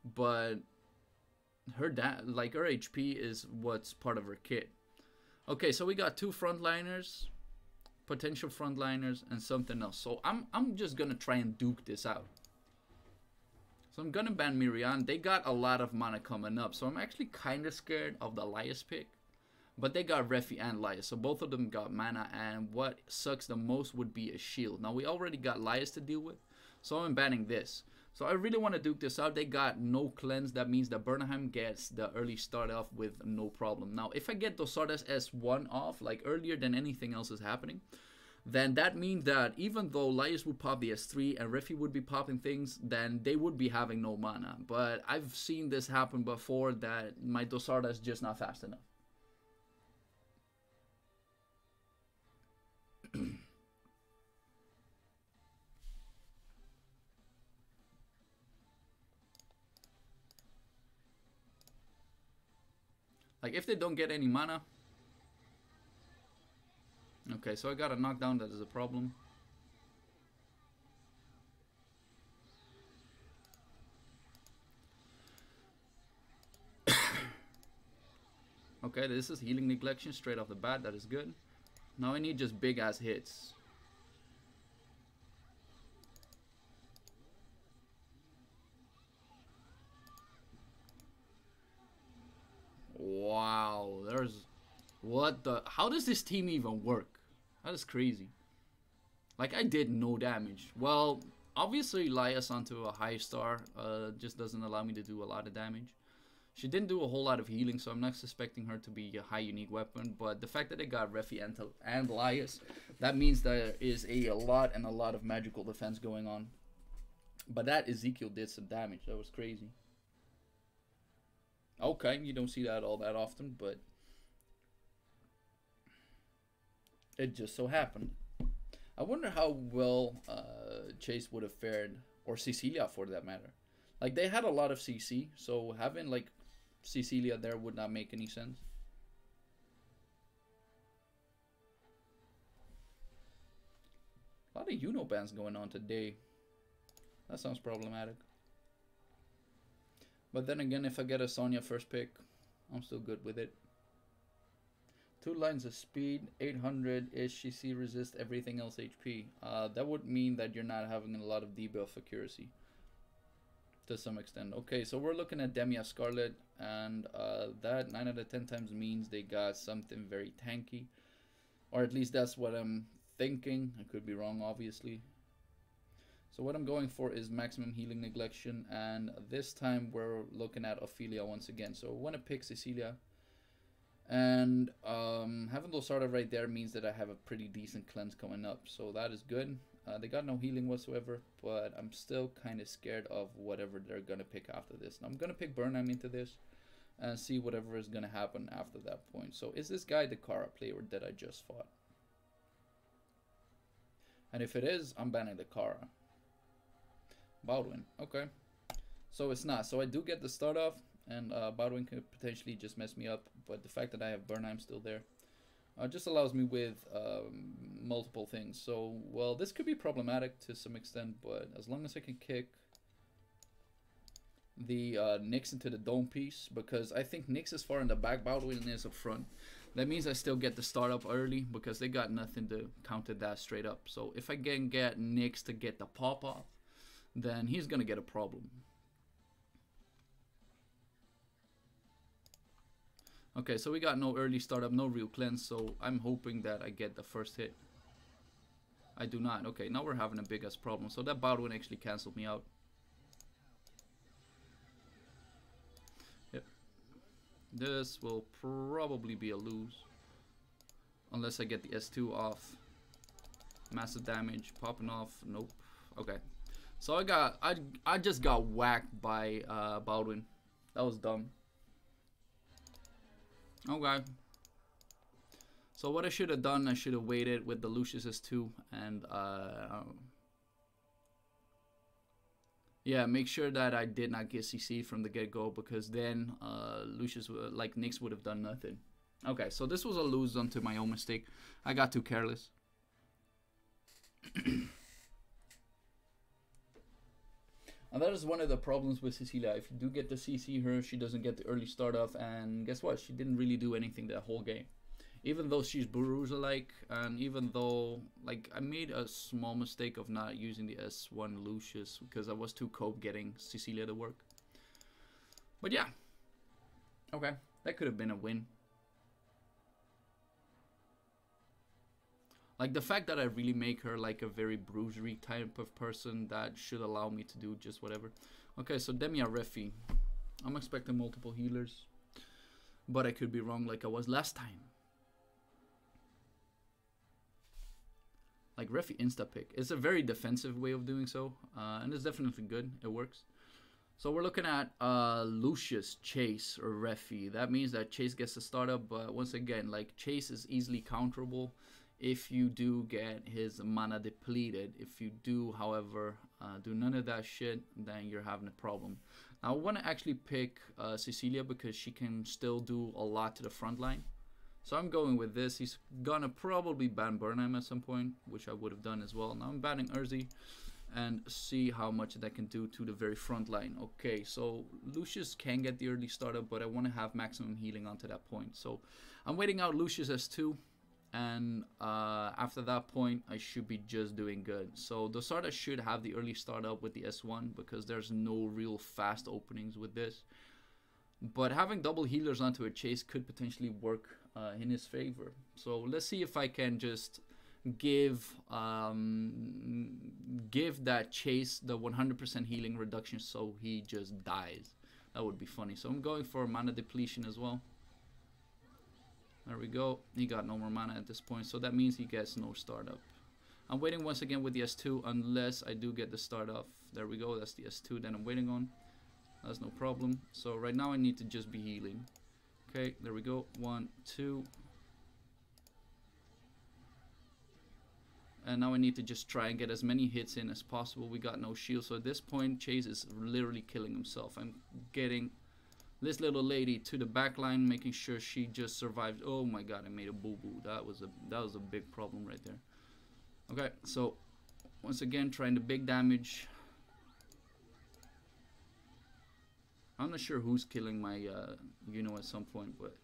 But her her HP is what's part of her kit. Okay, so we got 2 frontliners, potential frontliners, and something else. So I'm just gonna try and duke this out. So I'm gonna ban Miriam. They got a lot of mana coming up, so I'm actually kind of scared of the Elias pick. But they got Refi and Elias, so both of them got mana, and what sucks the most would be a shield. Now, we already got Elias to deal with, so I'm banning this. So I really want to duke this out. They got no cleanse. That means that Bernheim gets the early start off with no problem. Now, if I get Dosarda's S1 off, like earlier than anything else is happening, then that means that even though Elias would pop the S3 and Refi would be popping things, then they would be having no mana. But I've seen this happen before, that my Dosarda is just not fast enough. Like, if they don't get any mana. Okay, so I got a knockdown. That is a problem. Okay, this is healing neglection straight off the bat. That is good. Now I need just big ass hits. Wow, there's what the, how does this team even work? That is crazy. Like, I did no damage. Well, obviously Elias onto a high star just doesn't allow me to do a lot of damage. She didn't do a whole lot of healing, so I'm not suspecting her to be a high unique weapon. But the fact that they got Refi and Elias, that means there is a lot of magical defense going on. But that Ezekiel did some damage. That was crazy. Okay, you don't see that all that often, but it just so happened. I wonder how well Chase would have fared, or Cecilia for that matter. Like, they had a lot of CC, so having like Cecilia there would not make any sense. A lot of Uno bans going on today. That sounds problematic. But then again, if I get a Sonya first pick, I'm still good with it. 2 lines of speed, 800-ish CC resist, everything else HP. That would mean that you're not having a lot of debuff accuracy. To some extent. Okay, so we're looking at Demia Scarlet, and that 9 out of 10 times means they got something very tanky. Or at least that's what I'm thinking. I could be wrong, obviously. So what I'm going for is maximum healing neglection, and this time we're looking at Ophelia once again. So I want to pick Cecilia, and having those started right there means that I have a pretty decent cleanse coming up, so that is good. They got no healing whatsoever, but I'm still kind of scared of whatever they're gonna pick after this. Now I'm gonna pick Burnham into this and see whatever is gonna happen after that point. So is this guy the Kara player that I just fought? And if it is, I'm banning the Kara. Baldwin, okay. So it's not. So I do get the start off, and Baldwin could potentially just mess me up, but the fact that I have Burnham still there just allows me with multiple things. So, well, this could be problematic to some extent, but as long as I can kick the Nyx into the dome piece, because I think Nyx is far in the back, Baldwin is up front. That means I still get the startup early because they got nothing to counter that straight up. So if I can get Nyx to get the pop off, then he's gonna get a problem. Okay, so we got no early startup, no real cleanse, so I'm hoping that I get the first hit. I do not. Okay, now we're having a big ass problem. So that Baldwin actually canceled me out. Yep. This will probably be a lose. Unless I get the S2 off. Massive damage, popping off. Nope. Okay. So I just got whacked by Baldwin. That was dumb. Okay. So what I should have done, I should have waited with the Lucius S2 and yeah, make sure that I did not get CC from the get-go, because then Lucius, like Nyx, would have done nothing. Okay, so this was a lose onto my own mistake. I got too careless. And that is one of the problems with Cecilia. If you do get to CC her, she doesn't get the early start off, and guess what? She didn't really do anything that whole game. Even though she's Bruiser-like, and even though, like, I made a small mistake of not using the S1 Lucius because I was too cope getting Cecilia to work. But yeah. Okay, that could have been a win. Like, the fact that I really make her like a very bruisery type of person, that should allow me to do just whatever. Okay, so Demia Refi. I'm expecting multiple healers, but I could be wrong like I was last time. Like, Refi insta-pick. It's a very defensive way of doing so, and it's definitely good. It works. So we're looking at Lucius, Chase, or Refi. That means that Chase gets the startup, but once again, like, Chase is easily counterable if you do get his mana depleted. If you do, however, do none of that shit, then you're having a problem. Now I want to actually pick Cecilia because she can still do a lot to the front line. So I'm going with this. He's gonna probably ban Burnham at some point, which I would have done as well. Now I'm banning Urzi and see how much that can do to the very front line. Okay, so Lucius can get the early startup, but I want to have maximum healing onto that point. So I'm waiting out Lucius S2. And after that point, I should be just doing good. So the starter should have the early startup with the S1 because there's no real fast openings with this. But having double healers onto a Chase could potentially work in his favor. So let's see if I can just give that Chase the 100% healing reduction so he just dies. That would be funny. So I'm going for mana depletion as well. There we go. He got no more mana at this point, so that means he gets no startup. I'm waiting once again with the S2 unless I do get the start off. There we go. That's the S2 that I'm waiting on. That's no problem. So right now I need to just be healing. Okay, there we go. 1, 2. And now I need to just try and get as many hits in as possible. We got no shield, so at this point Chase is literally killing himself. I'm getting this little lady to the back line, making sure she just survives. Oh my god, I made a boo-boo. That was a big problem right there. Okay, so once again trying the big damage. I'm not sure who's killing my at some point, but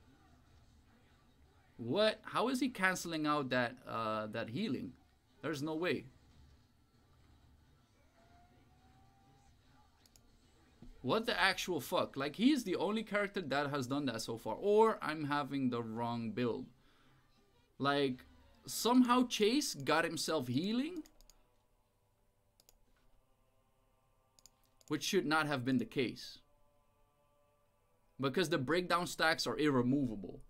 what? How is he canceling out that that healing? There's no way. What the actual fuck? Like, he's the only character that has done that so far. Or I'm having the wrong build. Like, somehow Chase got himself healing, which should not have been the case. Because the breakdown stacks are irremovable.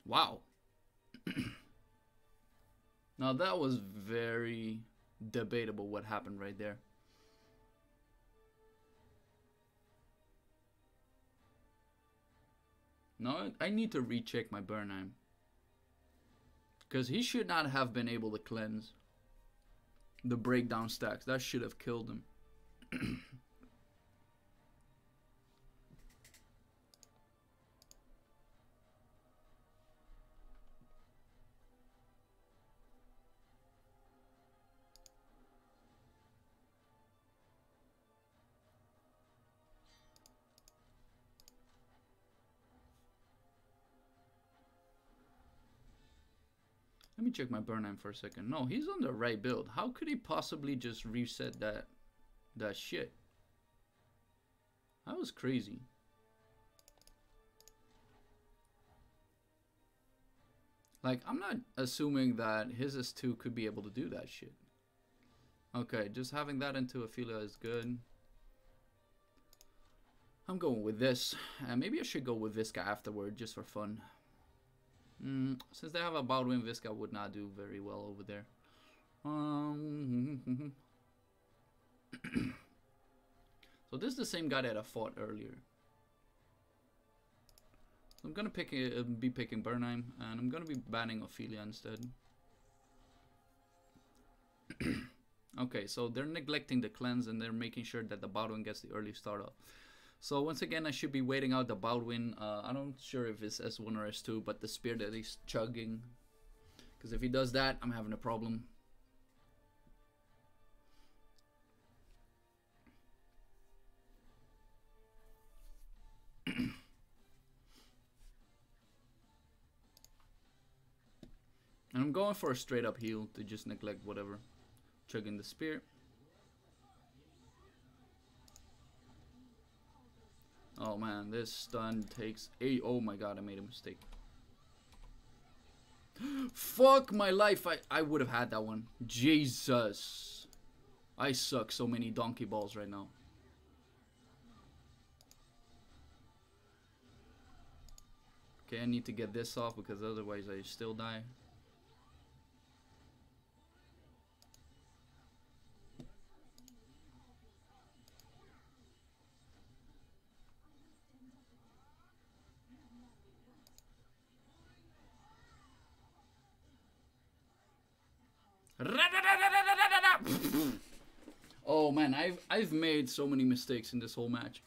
Wow. Now that was very debatable what happened right there. Now I need to recheck my Bernheim. Because he should not have been able to cleanse the breakdown stacks. That should have killed him. Let me check my Bernheim for a second. No, he's on the right build. How could he possibly just reset that shit? That was crazy. Like, I'm not assuming that his S2 could be able to do that shit. Okay, just having that into Ophelia is good. I'm going with this. Maybe I should go with Visca afterward, just for fun. Since they have a Baldwin, Visca would not do very well over there. So this is the same guy that I fought earlier. So I'm gonna be picking Bernheim, and I'm gonna be banning Ophelia instead. Okay, so they're neglecting the cleanse, and they're making sure that the Baldwin gets the early start up. So once again, I should be waiting out the Baldwin. I'm not sure if it's S1 or S2, but the spear that he's chugging. Because if he does that, I'm having a problem. And I'm going for a straight up heal to just neglect whatever. Chugging the spear. Oh man, this stun takes 8. Oh my god, I made a mistake. Fuck my life, I would have had that one. Jesus. I suck so many donkey balls right now. Okay, I need to get this off because otherwise I still die. Oh man, I've made so many mistakes in this whole match.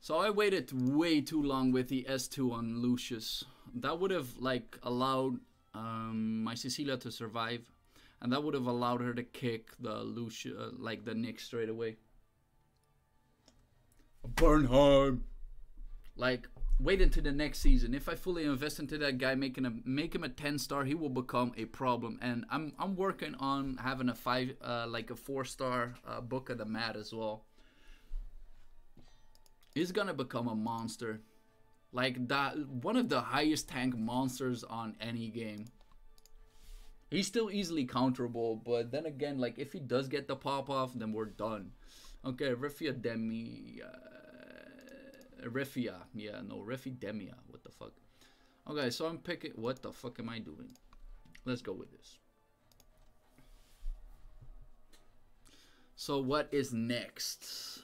So I waited way too long with the S2 on Lucius. That would have like allowed my Cecilia to survive, and that would have allowed her to kick the Lucius like the Nick straight away. Bernheim. Like, wait until the next season. If I fully invest into that guy, make him a 10-star, he will become a problem. And I'm working on having a 4-star book of the mat as well. He's gonna become a monster, like that, one of the highest tank monsters on any game. He's still easily counterable, but then again, like if he does get the pop off, then we're done. Okay, Refia Demi. Refia, yeah, no, Refidemia, what the fuck. Okay, so I'm picking, what the fuck am I doing? Let's go with this. So what is next?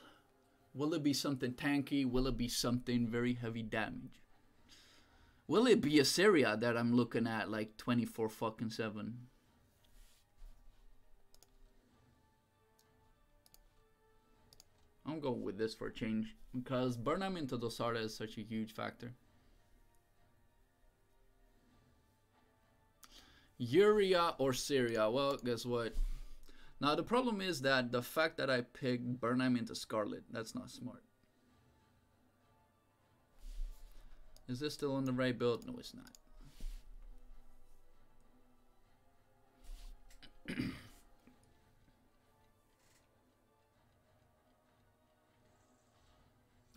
Will it be something tanky? Will it be something very heavy damage? Will it be a Syria that I'm looking at like 24 fucking 7? I'm going with this for a change because Burnham into Dosarda is such a huge factor. Uria or Syria? Well, guess what? Now the problem is that the fact that I picked Burnham into Scarlet, that's not smart. Is this still on the right build? No, it's not.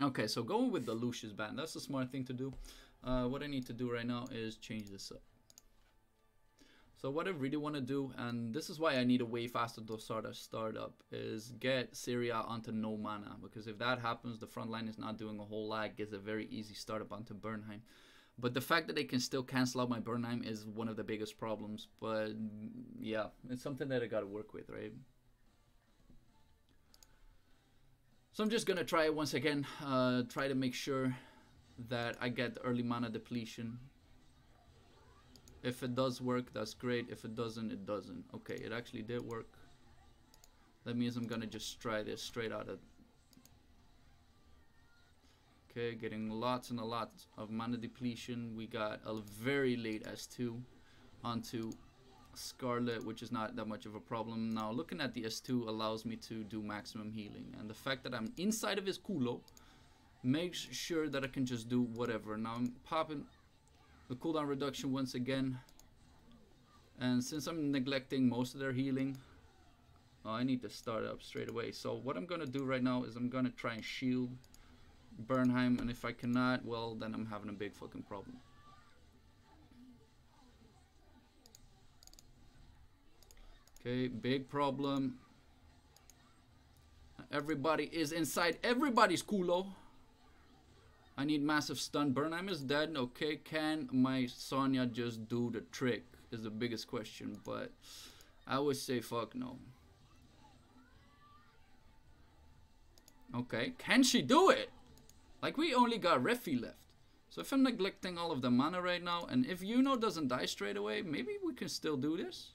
Okay, so going with the Lucius band, that's a smart thing to do. What I need to do right now is change this up. So what I really want to do, and this is why I need a way faster Dosarda startup, is get Syria onto no mana. Because if that happens, the front line is not doing a whole lot, gets a very easy startup onto Bernheim. But the fact that they can still cancel out my Bernheim is one of the biggest problems. But yeah, it's something that I got to work with, right? So I'm just going to try it once again. Try to make sure that I get early mana depletion. If it does work, that's great. If it doesn't, it doesn't. Okay, it actually did work. That means I'm going to just try this straight out of... Okay, getting lots and lots of mana depletion. We got a very late S2 onto Scarlet, which is not that much of a problem. Now, looking at the S2 allows me to do maximum healing. And the fact that I'm inside of his culo makes sure that I can just do whatever. Now, I'm popping the cooldown reduction once again. And since I'm neglecting most of their healing, I need to start up straight away. So what I'm going to do right now is I'm going to try and shield Bernheim, and if I cannot, well, then I'm having a big fucking problem. Okay, big problem. Everybody is inside everybody's culo. I need massive stun. Bernheim is dead. Okay, can my Sonya just do the trick is the biggest question, but I would say fuck no. Okay, can she do it? Like, we only got Refi left. So if I'm neglecting all of the mana right now, and if Yuno doesn't die straight away, maybe we can still do this.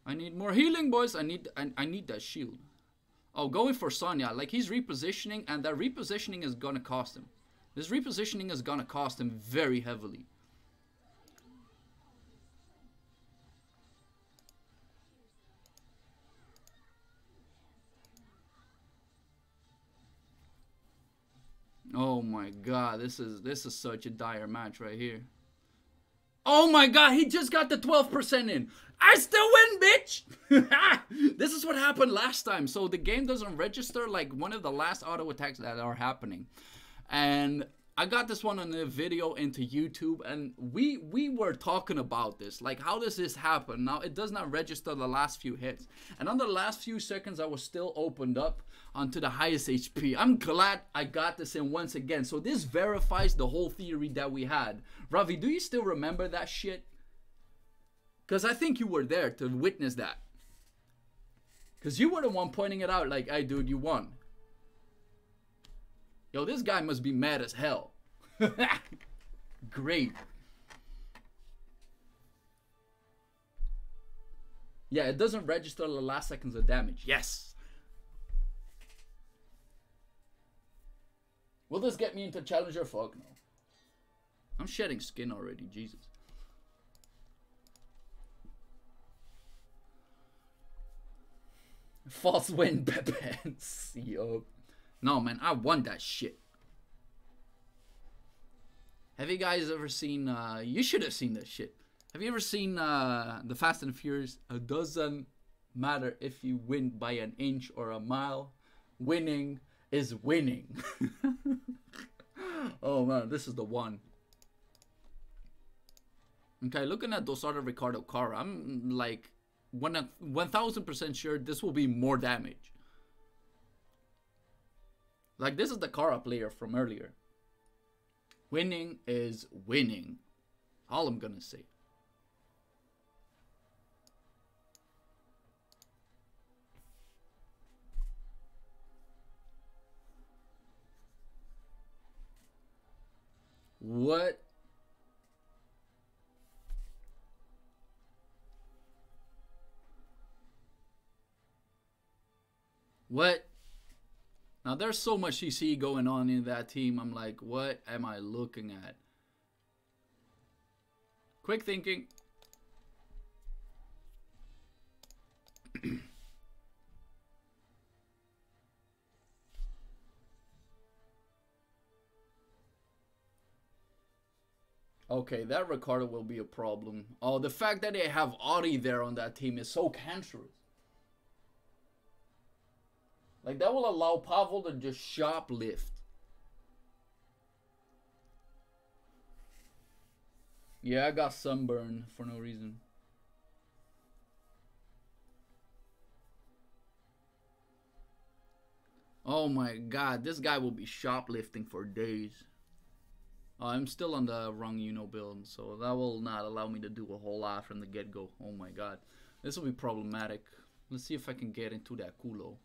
I need more healing, boys. I need that shield. Oh, going for Sonya. Like, he's repositioning, and that repositioning is gonna cost him. This repositioning is gonna cost him very heavily. Oh my god, this is such a dire match right here. Oh my god, he just got the 12% in. I still win, bitch! This is what happened last time. So the game doesn't register like one of the last auto attacks that are happening. And I got this one on a video into YouTube, and we were talking about this. Like, how does this happen? Now, it does not register the last few hits. And on the last few seconds, I was still opened up onto the highest HP. I'm glad I got this in once again. So this verifies the whole theory that we had. Ravi, do you still remember that shit? Because I think you were there to witness that. Because you were the one pointing it out like, hey, dude, you won. Yo, this guy must be mad as hell. Great. Yeah, it doesn't register the last seconds of damage. Yes. Will this get me into Challenger? Fuck no. I'm shedding skin already, Jesus. False win, Pepens. Yo. No, man, I won that shit. Have you guys ever seen, you should have seen this shit. Have you ever seen The Fast and Furious? It doesn't matter if you win by an inch or a mile. Winning is winning. Oh, man, this is the one. Okay, looking at Dosarda Ricardo Cara, I'm like 1000% sure this will be more damage. Like, this is the Cara player from earlier. Winning is winning. All I'm gonna say. What? What? Now there's so much CC going on in that team. I'm like, what am I looking at? Quick thinking. Okay, that Ricardo will be a problem. Oh, the fact that they have Audi there on that team is so cancerous. Like, that will allow Pavel to just shoplift. Yeah, I got sunburn for no reason. Oh my god, this guy will be shoplifting for days. I'm still on the wrong build, so that will not allow me to do a whole lot from the get-go. Oh my god. This will be problematic. Let's see if I can get into that culo.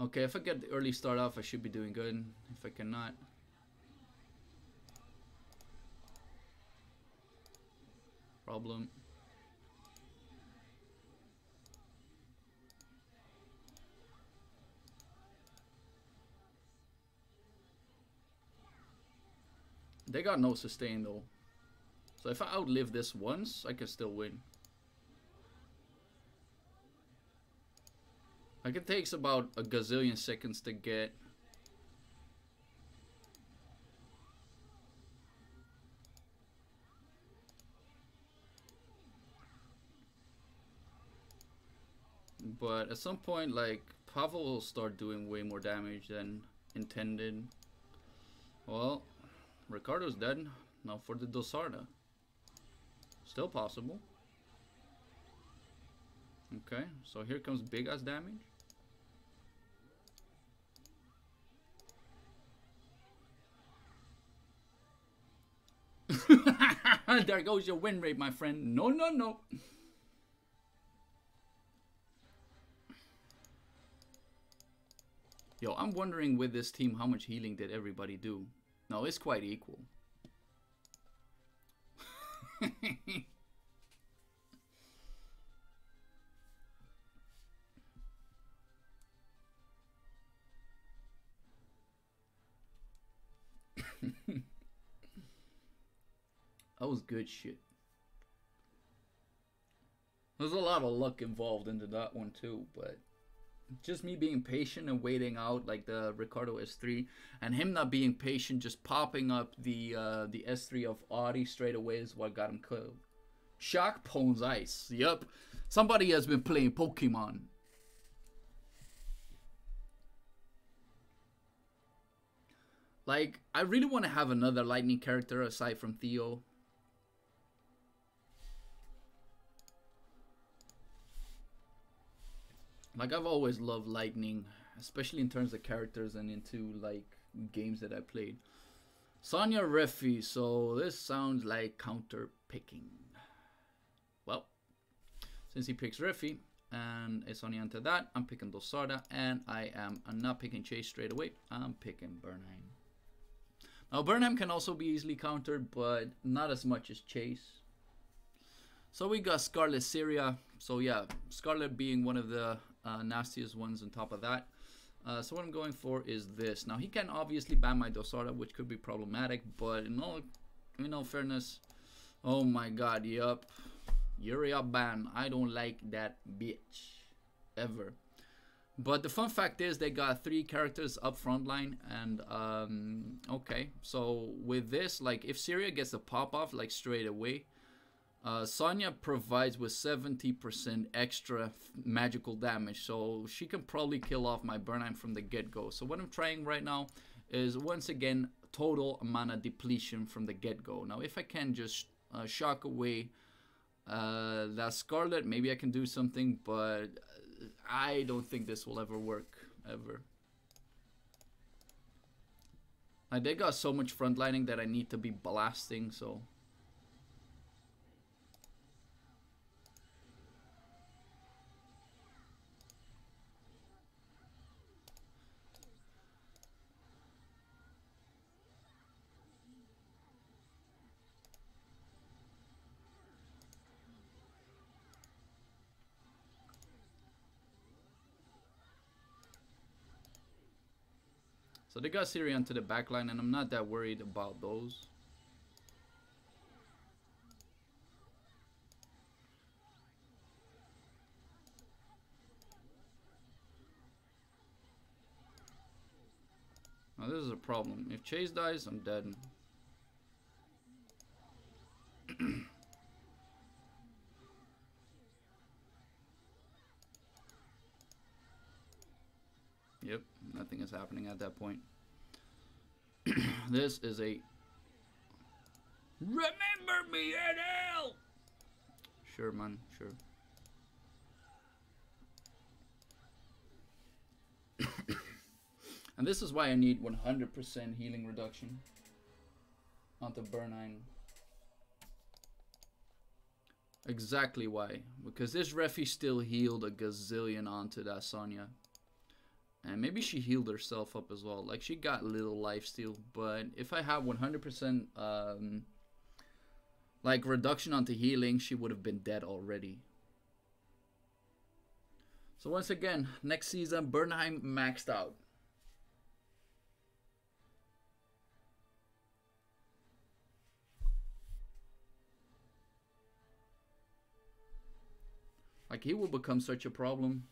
Okay, if I get the early start off, I should be doing good. If I cannot... problem. They got no sustain though. So if I outlive this once, I can still win. Like, it takes about a gazillion seconds to get. But at some point, like, Pavel will start doing way more damage than intended. Well, Ricardo's dead. Now for the Dosarda. Still possible. Okay, so here comes big ass damage. There goes your win rate, my friend. No, no, no. Yo, I'm wondering with this team how much healing did everybody do. No, it's quite equal. That was good shit. There's a lot of luck involved into that one too, but just me being patient and waiting out like the Ricardo S3, and him not being patient, just popping up the S3 of Audi straight away is what got him killed. Shock Pones Ice. Yup. Somebody has been playing Pokemon. Like, I really want to have another lightning character aside from Theo. Like, I've always loved lightning, especially in terms of characters and into like games that I played. Sonya Refi, so this sounds like counter picking. Well, since he picks Refi and it's only onto that, I'm picking Dosarda, and I'm not picking Chase straight away. I'm picking Bernheim. Now Bernheim can also be easily countered, but not as much as Chase. So we got Scarlet Syria. So yeah, Scarlet being one of the nastiest ones on top of that. So what I'm going for is this. Now he can obviously ban my Dosarda, which could be problematic, but in all fairness, oh my god, yup, Uriah ban. I don't like that bitch ever. But the fun fact is they got 3 characters up front line, and okay, so with this, like if Syria gets a pop off like straight away, Sonya provides with 70% extra magical damage, so she can probably kill off my Bernheim from the get-go. So what I'm trying right now is, once again, total mana depletion from the get-go. Now if I can just shock away that Scarlet, maybe I can do something, but I don't think this will ever work, ever. Like, they got so much frontlining that I need to be blasting, so... So they got Siri onto the back line, and I'm not that worried about those. Now this is a problem. If Chase dies, I'm dead. Yep, nothing is happening at that point. This is a remember me, NL. Sure, man, sure. And this is why I need 100% healing reduction onto Bernheim. Exactly why. Because this Refi still healed a gazillion onto that Sonya. And maybe she healed herself up as well. Like, she got little lifesteal. But if I have 100% like reduction onto healing, she would have been dead already. So once again, next season, Bernheim maxed out. Like, he will become such a problem.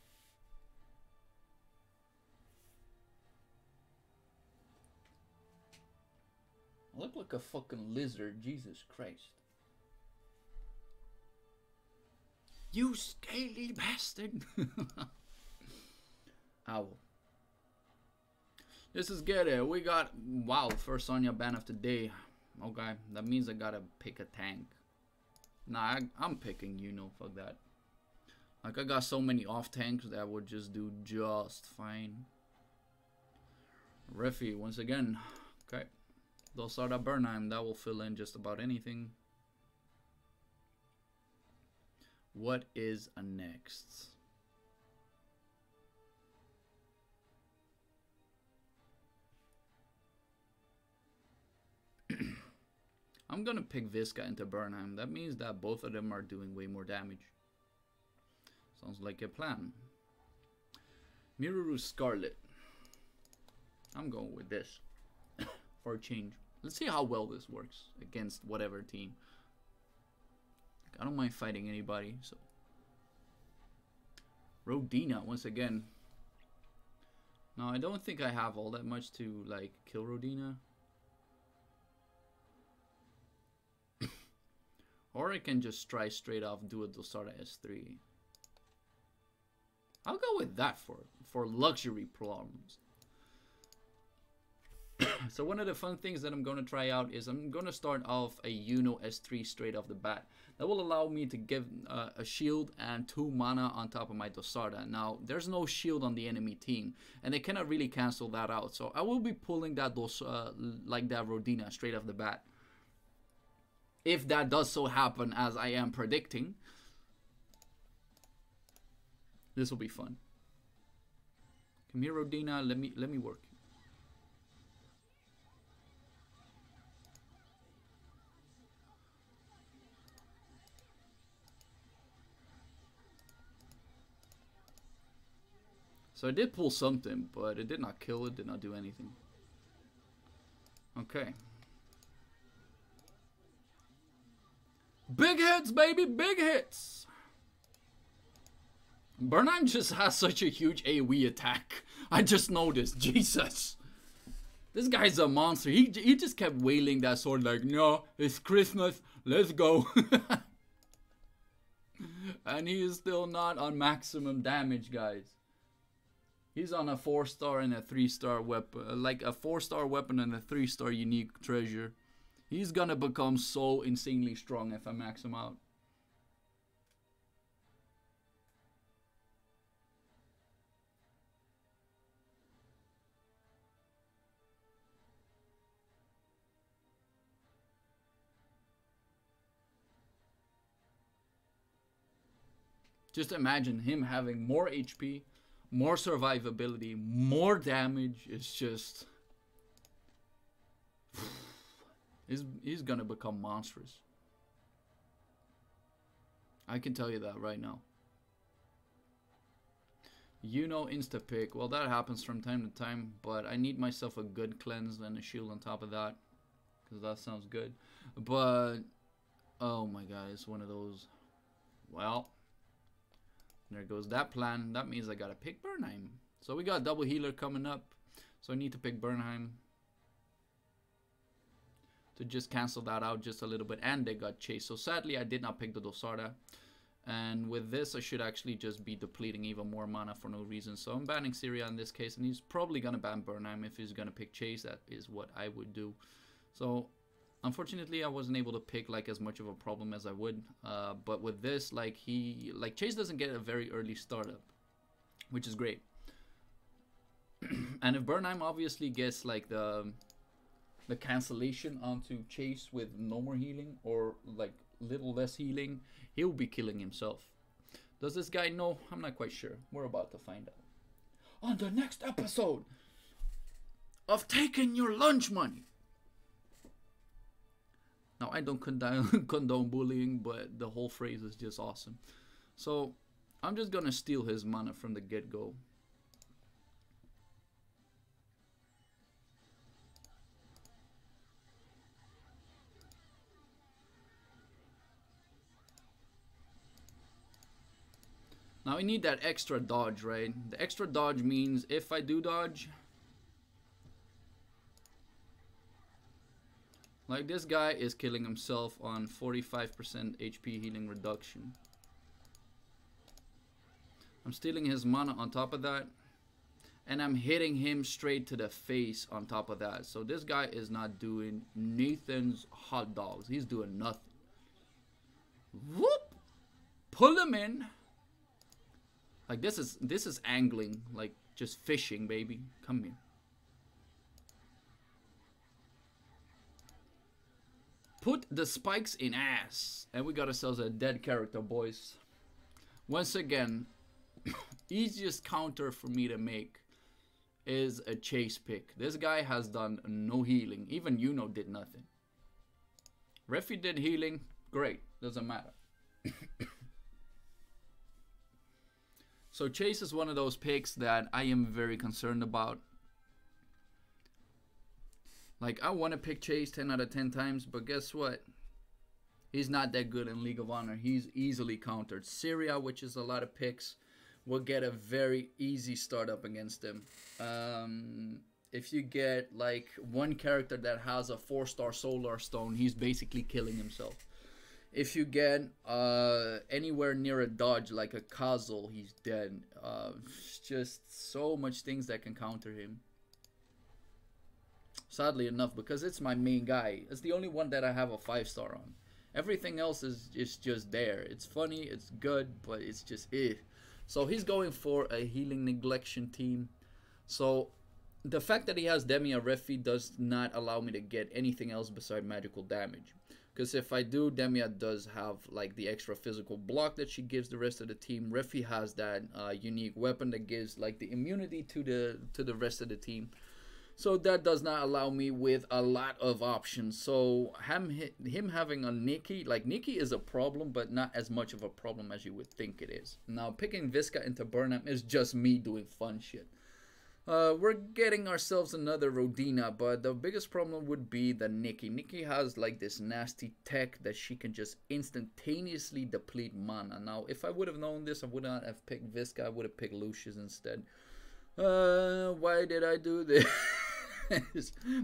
I look like a fucking lizard, Jesus Christ. You scaly bastard. Owl. This is good. We got, wow, first Sonya ban of the day. Okay, that means I gotta pick a tank. Nah, I'm picking, you know, fuck that. Like, I got so many off tanks that would just do just fine. Refi, once again. Okay. They'll start at Bernheim. That will fill in just about anything. What is a next? I'm gonna pick Visca into Bernheim. That means that both of them are doing way more damage. Sounds like a plan. Miruru Scarlet. I'm going with this for a change. Let's see how well this works against whatever team. I don't mind fighting anybody, so. Rodina, once again. No, I don't think I have all that much to, like, kill Rodina. Or I can just try straight off, do a Dosara S3. I'll go with that for luxury problems. So one of the fun things that I'm going to try out is I'm going to start off a Yuno S3 straight off the bat. That will allow me to give a shield and 2 mana on top of my Dosarda. Now, there's no shield on the enemy team, and they cannot really cancel that out. So I will be pulling that like that Rodina straight off the bat. If that does so happen as I am predicting, this will be fun. Come here, Rodina. Let me work. So I did pull something, but it did not kill it, did not do anything. Okay. Big hits, baby, big hits! Bernheim just has such a huge AoE attack. I just noticed, Jesus. This guy's a monster. He just kept wailing that sword like, no, it's Christmas, let's go. And he is still not on maximum damage, guys. He's on a 4-star and a 3-star weapon. Like a 4-star weapon and a 3-star unique treasure. He's gonna become so insanely strong if I max him out. Just imagine him having more HP, more survivability, more damage. It's just... He's gonna become monstrous. I can tell you that right now. You know, insta pick. Well, that happens from time to time, but I need myself a good cleanse and a shield on top of that, because that sounds good. But oh my god, it's one of those. Well, there goes that plan. That means I gotta pick Bernheim. So we got double healer coming up, so I need to pick Bernheim to just cancel that out just a little bit. And they got chased, so sadly I did not pick the Dosarda. And with this, I should actually just be depleting even more mana for no reason. So I'm banning Syria in this case, and he's probably gonna ban Bernheim if he's gonna pick Chase. That is what I would do. So unfortunately, I wasn't able to pick like as much of a problem as I would. But with this, like Chase doesn't get a very early startup, which is great. And if Bernheim obviously gets like the cancellation onto Chase with no more healing or like little less healing, he'll be killing himself. Does this guy know? I'm not quite sure. We're about to find out on the next episode of Taking Your Lunch Money. Now, I don't condone bullying, but the whole phrase is just awesome. So I'm just gonna steal his mana from the get-go. Now I need that extra dodge, right? The extra dodge means if I do dodge, like this guy is killing himself on 45% HP healing reduction. I'm stealing his mana on top of that, and I'm hitting him straight to the face on top of that. So this guy is not doing Nathan's hot dogs. He's doing nothing. Whoop! Pull him in. Like this is angling, like just fishing, baby. Come here. Put the spikes in ass. And we got ourselves a dead character, boys. Once again, easiest counter for me to make is a Chase pick. This guy has done no healing. Even Yuno did nothing. Refi did healing. Great. Doesn't matter. So Chase is one of those picks that I am very concerned about. Like, I want to pick Chase 10 out of 10 times, but guess what? He's not that good in League of Honor. He's easily countered. Syria, which is a lot of picks, will get a very easy start up against him. If you get like one character that has a 4-star Solar Stone, he's basically killing himself. If you get anywhere near a dodge like a Kazel, he's dead. Just so much things that can counter him. Sadly enough, because it's my main guy. It's the only one that I have a 5-star on. Everything else is just there. It's funny, it's good, but it's just So he's going for a healing neglection team. So the fact that he has Demia Refi does not allow me to get anything else beside magical damage. Because if I do, Demia does have like the extra physical block that she gives the rest of the team. Refi has that unique weapon that gives like the immunity to the rest of the team. So that does not allow me with a lot of options. So him having a Nikki, like Nikki is a problem, but not as much of a problem as you would think it is. Now picking Visca into Burnham is just me doing fun shit. We're getting ourselves another Rodina, but the biggest problem would be the Nikki. Nikki has like this nasty tech that she can just instantaneously deplete mana. Now, if I would have known this, I would not have picked Visca. I would have picked Lucius instead. Why did I do this?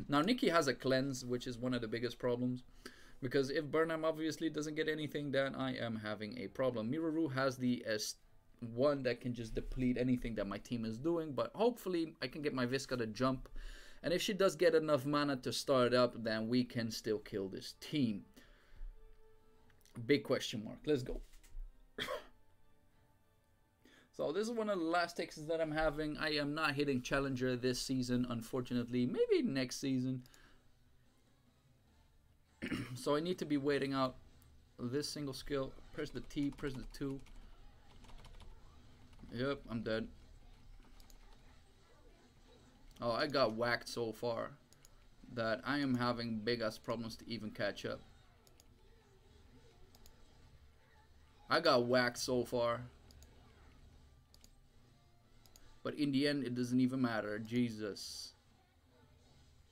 Now, Nikki has a cleanse, which is one of the biggest problems. Because if Burnham obviously doesn't get anything, then I am having a problem. Miraru has the one that can just deplete anything that my team is doing, but hopefully I can get my Visca to jump, and if she does get enough mana to start up, then we can still kill this team. Big question mark. Let's go. So this is one of the last Texas that I'm having. I am not hitting Challenger this season, unfortunately. Maybe next season. So I need to be waiting out this single skill. Press the T, press the 2. Yep, I'm dead. Oh, I got whacked so far that I am having big ass problems to even catch up. I got whacked so far. But in the end, it doesn't even matter. Jesus.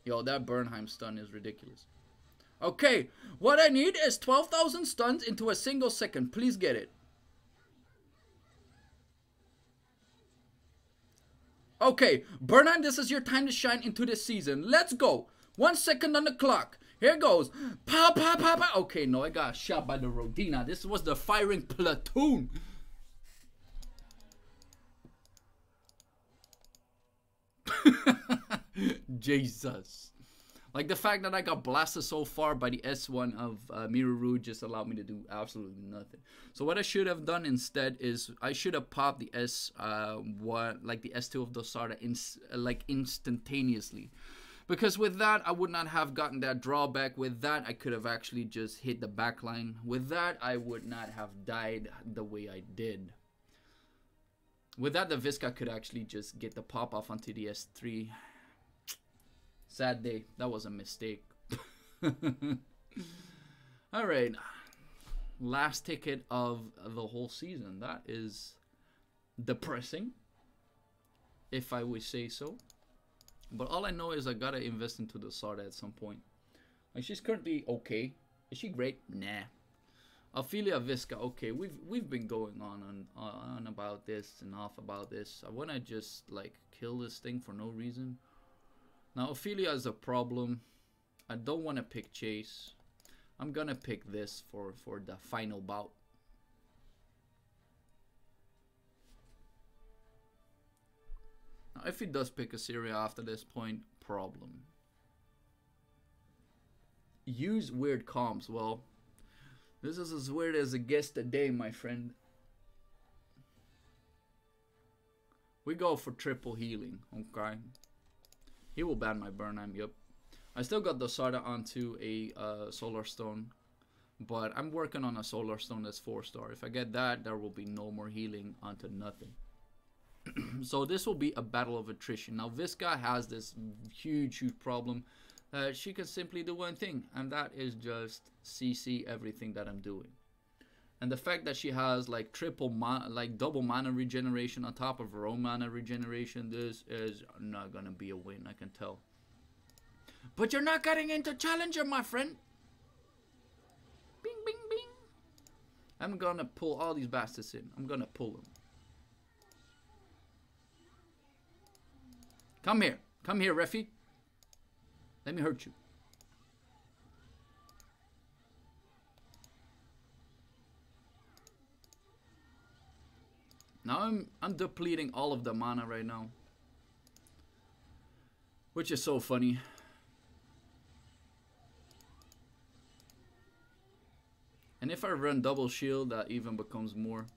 Yo, that Bernheim stun is ridiculous. Okay, what I need is 12,000 stuns into a single second. Please get it. Okay, Bernheim, this is your time to shine into this season. Let's go. 1 second on the clock. Here goes. Pa, pa, pa, pa. Okay, no, I got shot by the Rodina. This was the firing platoon. Jesus. Like, the fact that I got blasted so far by the S1 of Miruru just allowed me to do absolutely nothing. So what I should have done instead is I should have popped the S1, like the S2 of Dosarda, like instantaneously. Because with that, I would not have gotten that drawback. With that, I could have actually just hit the backline. With that, I would not have died the way I did. With that, the Visca could actually just get the pop off onto the S3. Sad day. That was a mistake. Alright. Last ticket of the whole season. That is depressing, if I would say so. But all I know is I gotta invest into the Sarda at some point. Like, she's currently okay. Is she great? Nah. Ophelia Visca, okay. We've been going on about this and off about this. I wanna just like kill this thing for no reason. Now, Ophelia is a problem. I don't want to pick Chase. I'm going to pick this for the final bout. Now, if he does pick Assyria after this point, problem. Use weird comms. Well, this is as weird as it gets today, my friend. We go for triple healing, okay? He will ban my Bernheim, yep. I still got Dosarda onto a Solar Stone, but I'm working on a Solar Stone that's 4-star. If I get that, there will be no more healing onto nothing. So this will be a battle of attrition. Now, Visca has this huge problem. She can simply do one thing, and that is just CC everything that I'm doing. And the fact that she has like double mana regeneration on top of her own mana regeneration, this is not gonna be a win, I can tell. But you're not getting into Challenger, my friend. Bing, bing, bing. I'm gonna pull all these bastards in. I'm gonna pull them. Come here. Come here, Refi. Let me hurt you. Now I'm depleting all of the mana right now, which is so funny. And if I run double shield, that even becomes more.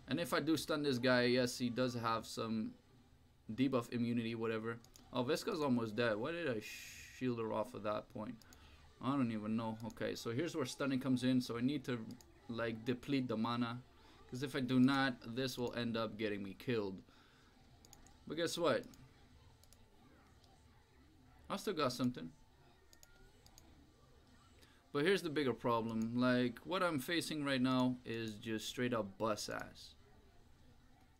And if I do stun this guy, yes, he does have some debuff immunity, whatever. Oh, Visca's almost dead. Why did I shield her off at that point? I don't even know. Okay, so here's where stunning comes in. So I need to like deplete the mana. Because if I do not, this will end up getting me killed. But guess what? I still got something. But here's the bigger problem. Like, what I'm facing right now is just straight up bus ass.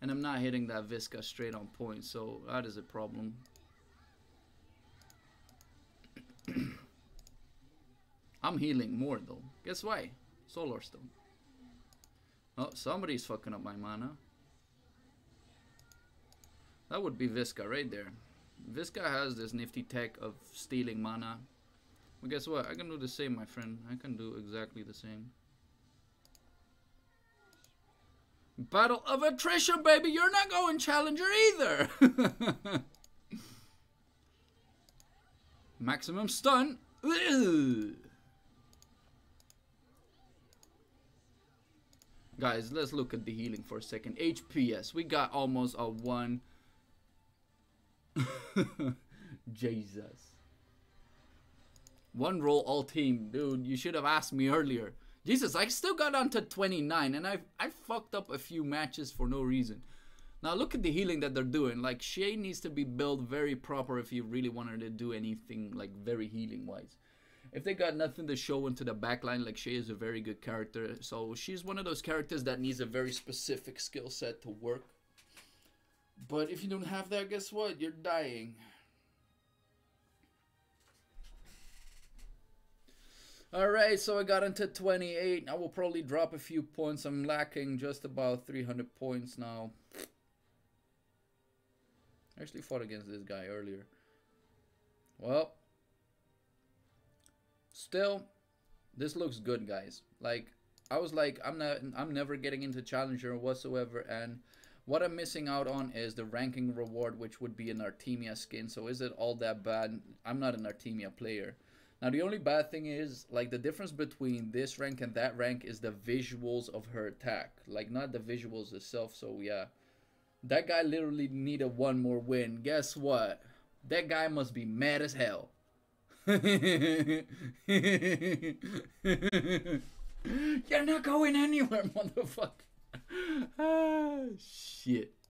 And I'm not hitting that Visca straight on point. So that is a problem. I'm healing more though. Guess why? Solar Stone. Oh, somebody's fucking up my mana. That would be Visca right there. Visca has this nifty tech of stealing mana. Well, guess what? I can do the same, my friend. I can do exactly the same. Battle of attrition, baby! You're not going Challenger either! Maximum stun. Ugh. Guys, let's look at the healing for a second. HPS, we got almost a 1. Jesus. 1 roll all team. Dude, you should have asked me earlier. Jesus, I still got on to 29 and I fucked up a few matches for no reason. Now look at the healing that they're doing. Like, Shay needs to be built very proper if you really wanted to do anything like very healing wise. If they got nothing to show into the backline, like, Shay is a very good character. So she's one of those characters that needs a very specific skill set to work. But if you don't have that, guess what? You're dying. Alright, so I got into 28. I will probably drop a few points. I'm lacking just about 300 points now. I actually fought against this guy earlier. Well, still, this looks good, guys. Like, I was like, I'm never getting into Challenger whatsoever, and what I'm missing out on is the ranking reward, which would be an Artemia skin. So is it all that bad? I'm not an Artemia player. Now, the only bad thing is, like, the difference between this rank and that rank is the visuals of her attack. Like, not the visuals itself, so yeah. That guy literally needed one more win. Guess what? That guy must be mad as hell. You're not going anywhere, motherfucker. Ah, shit.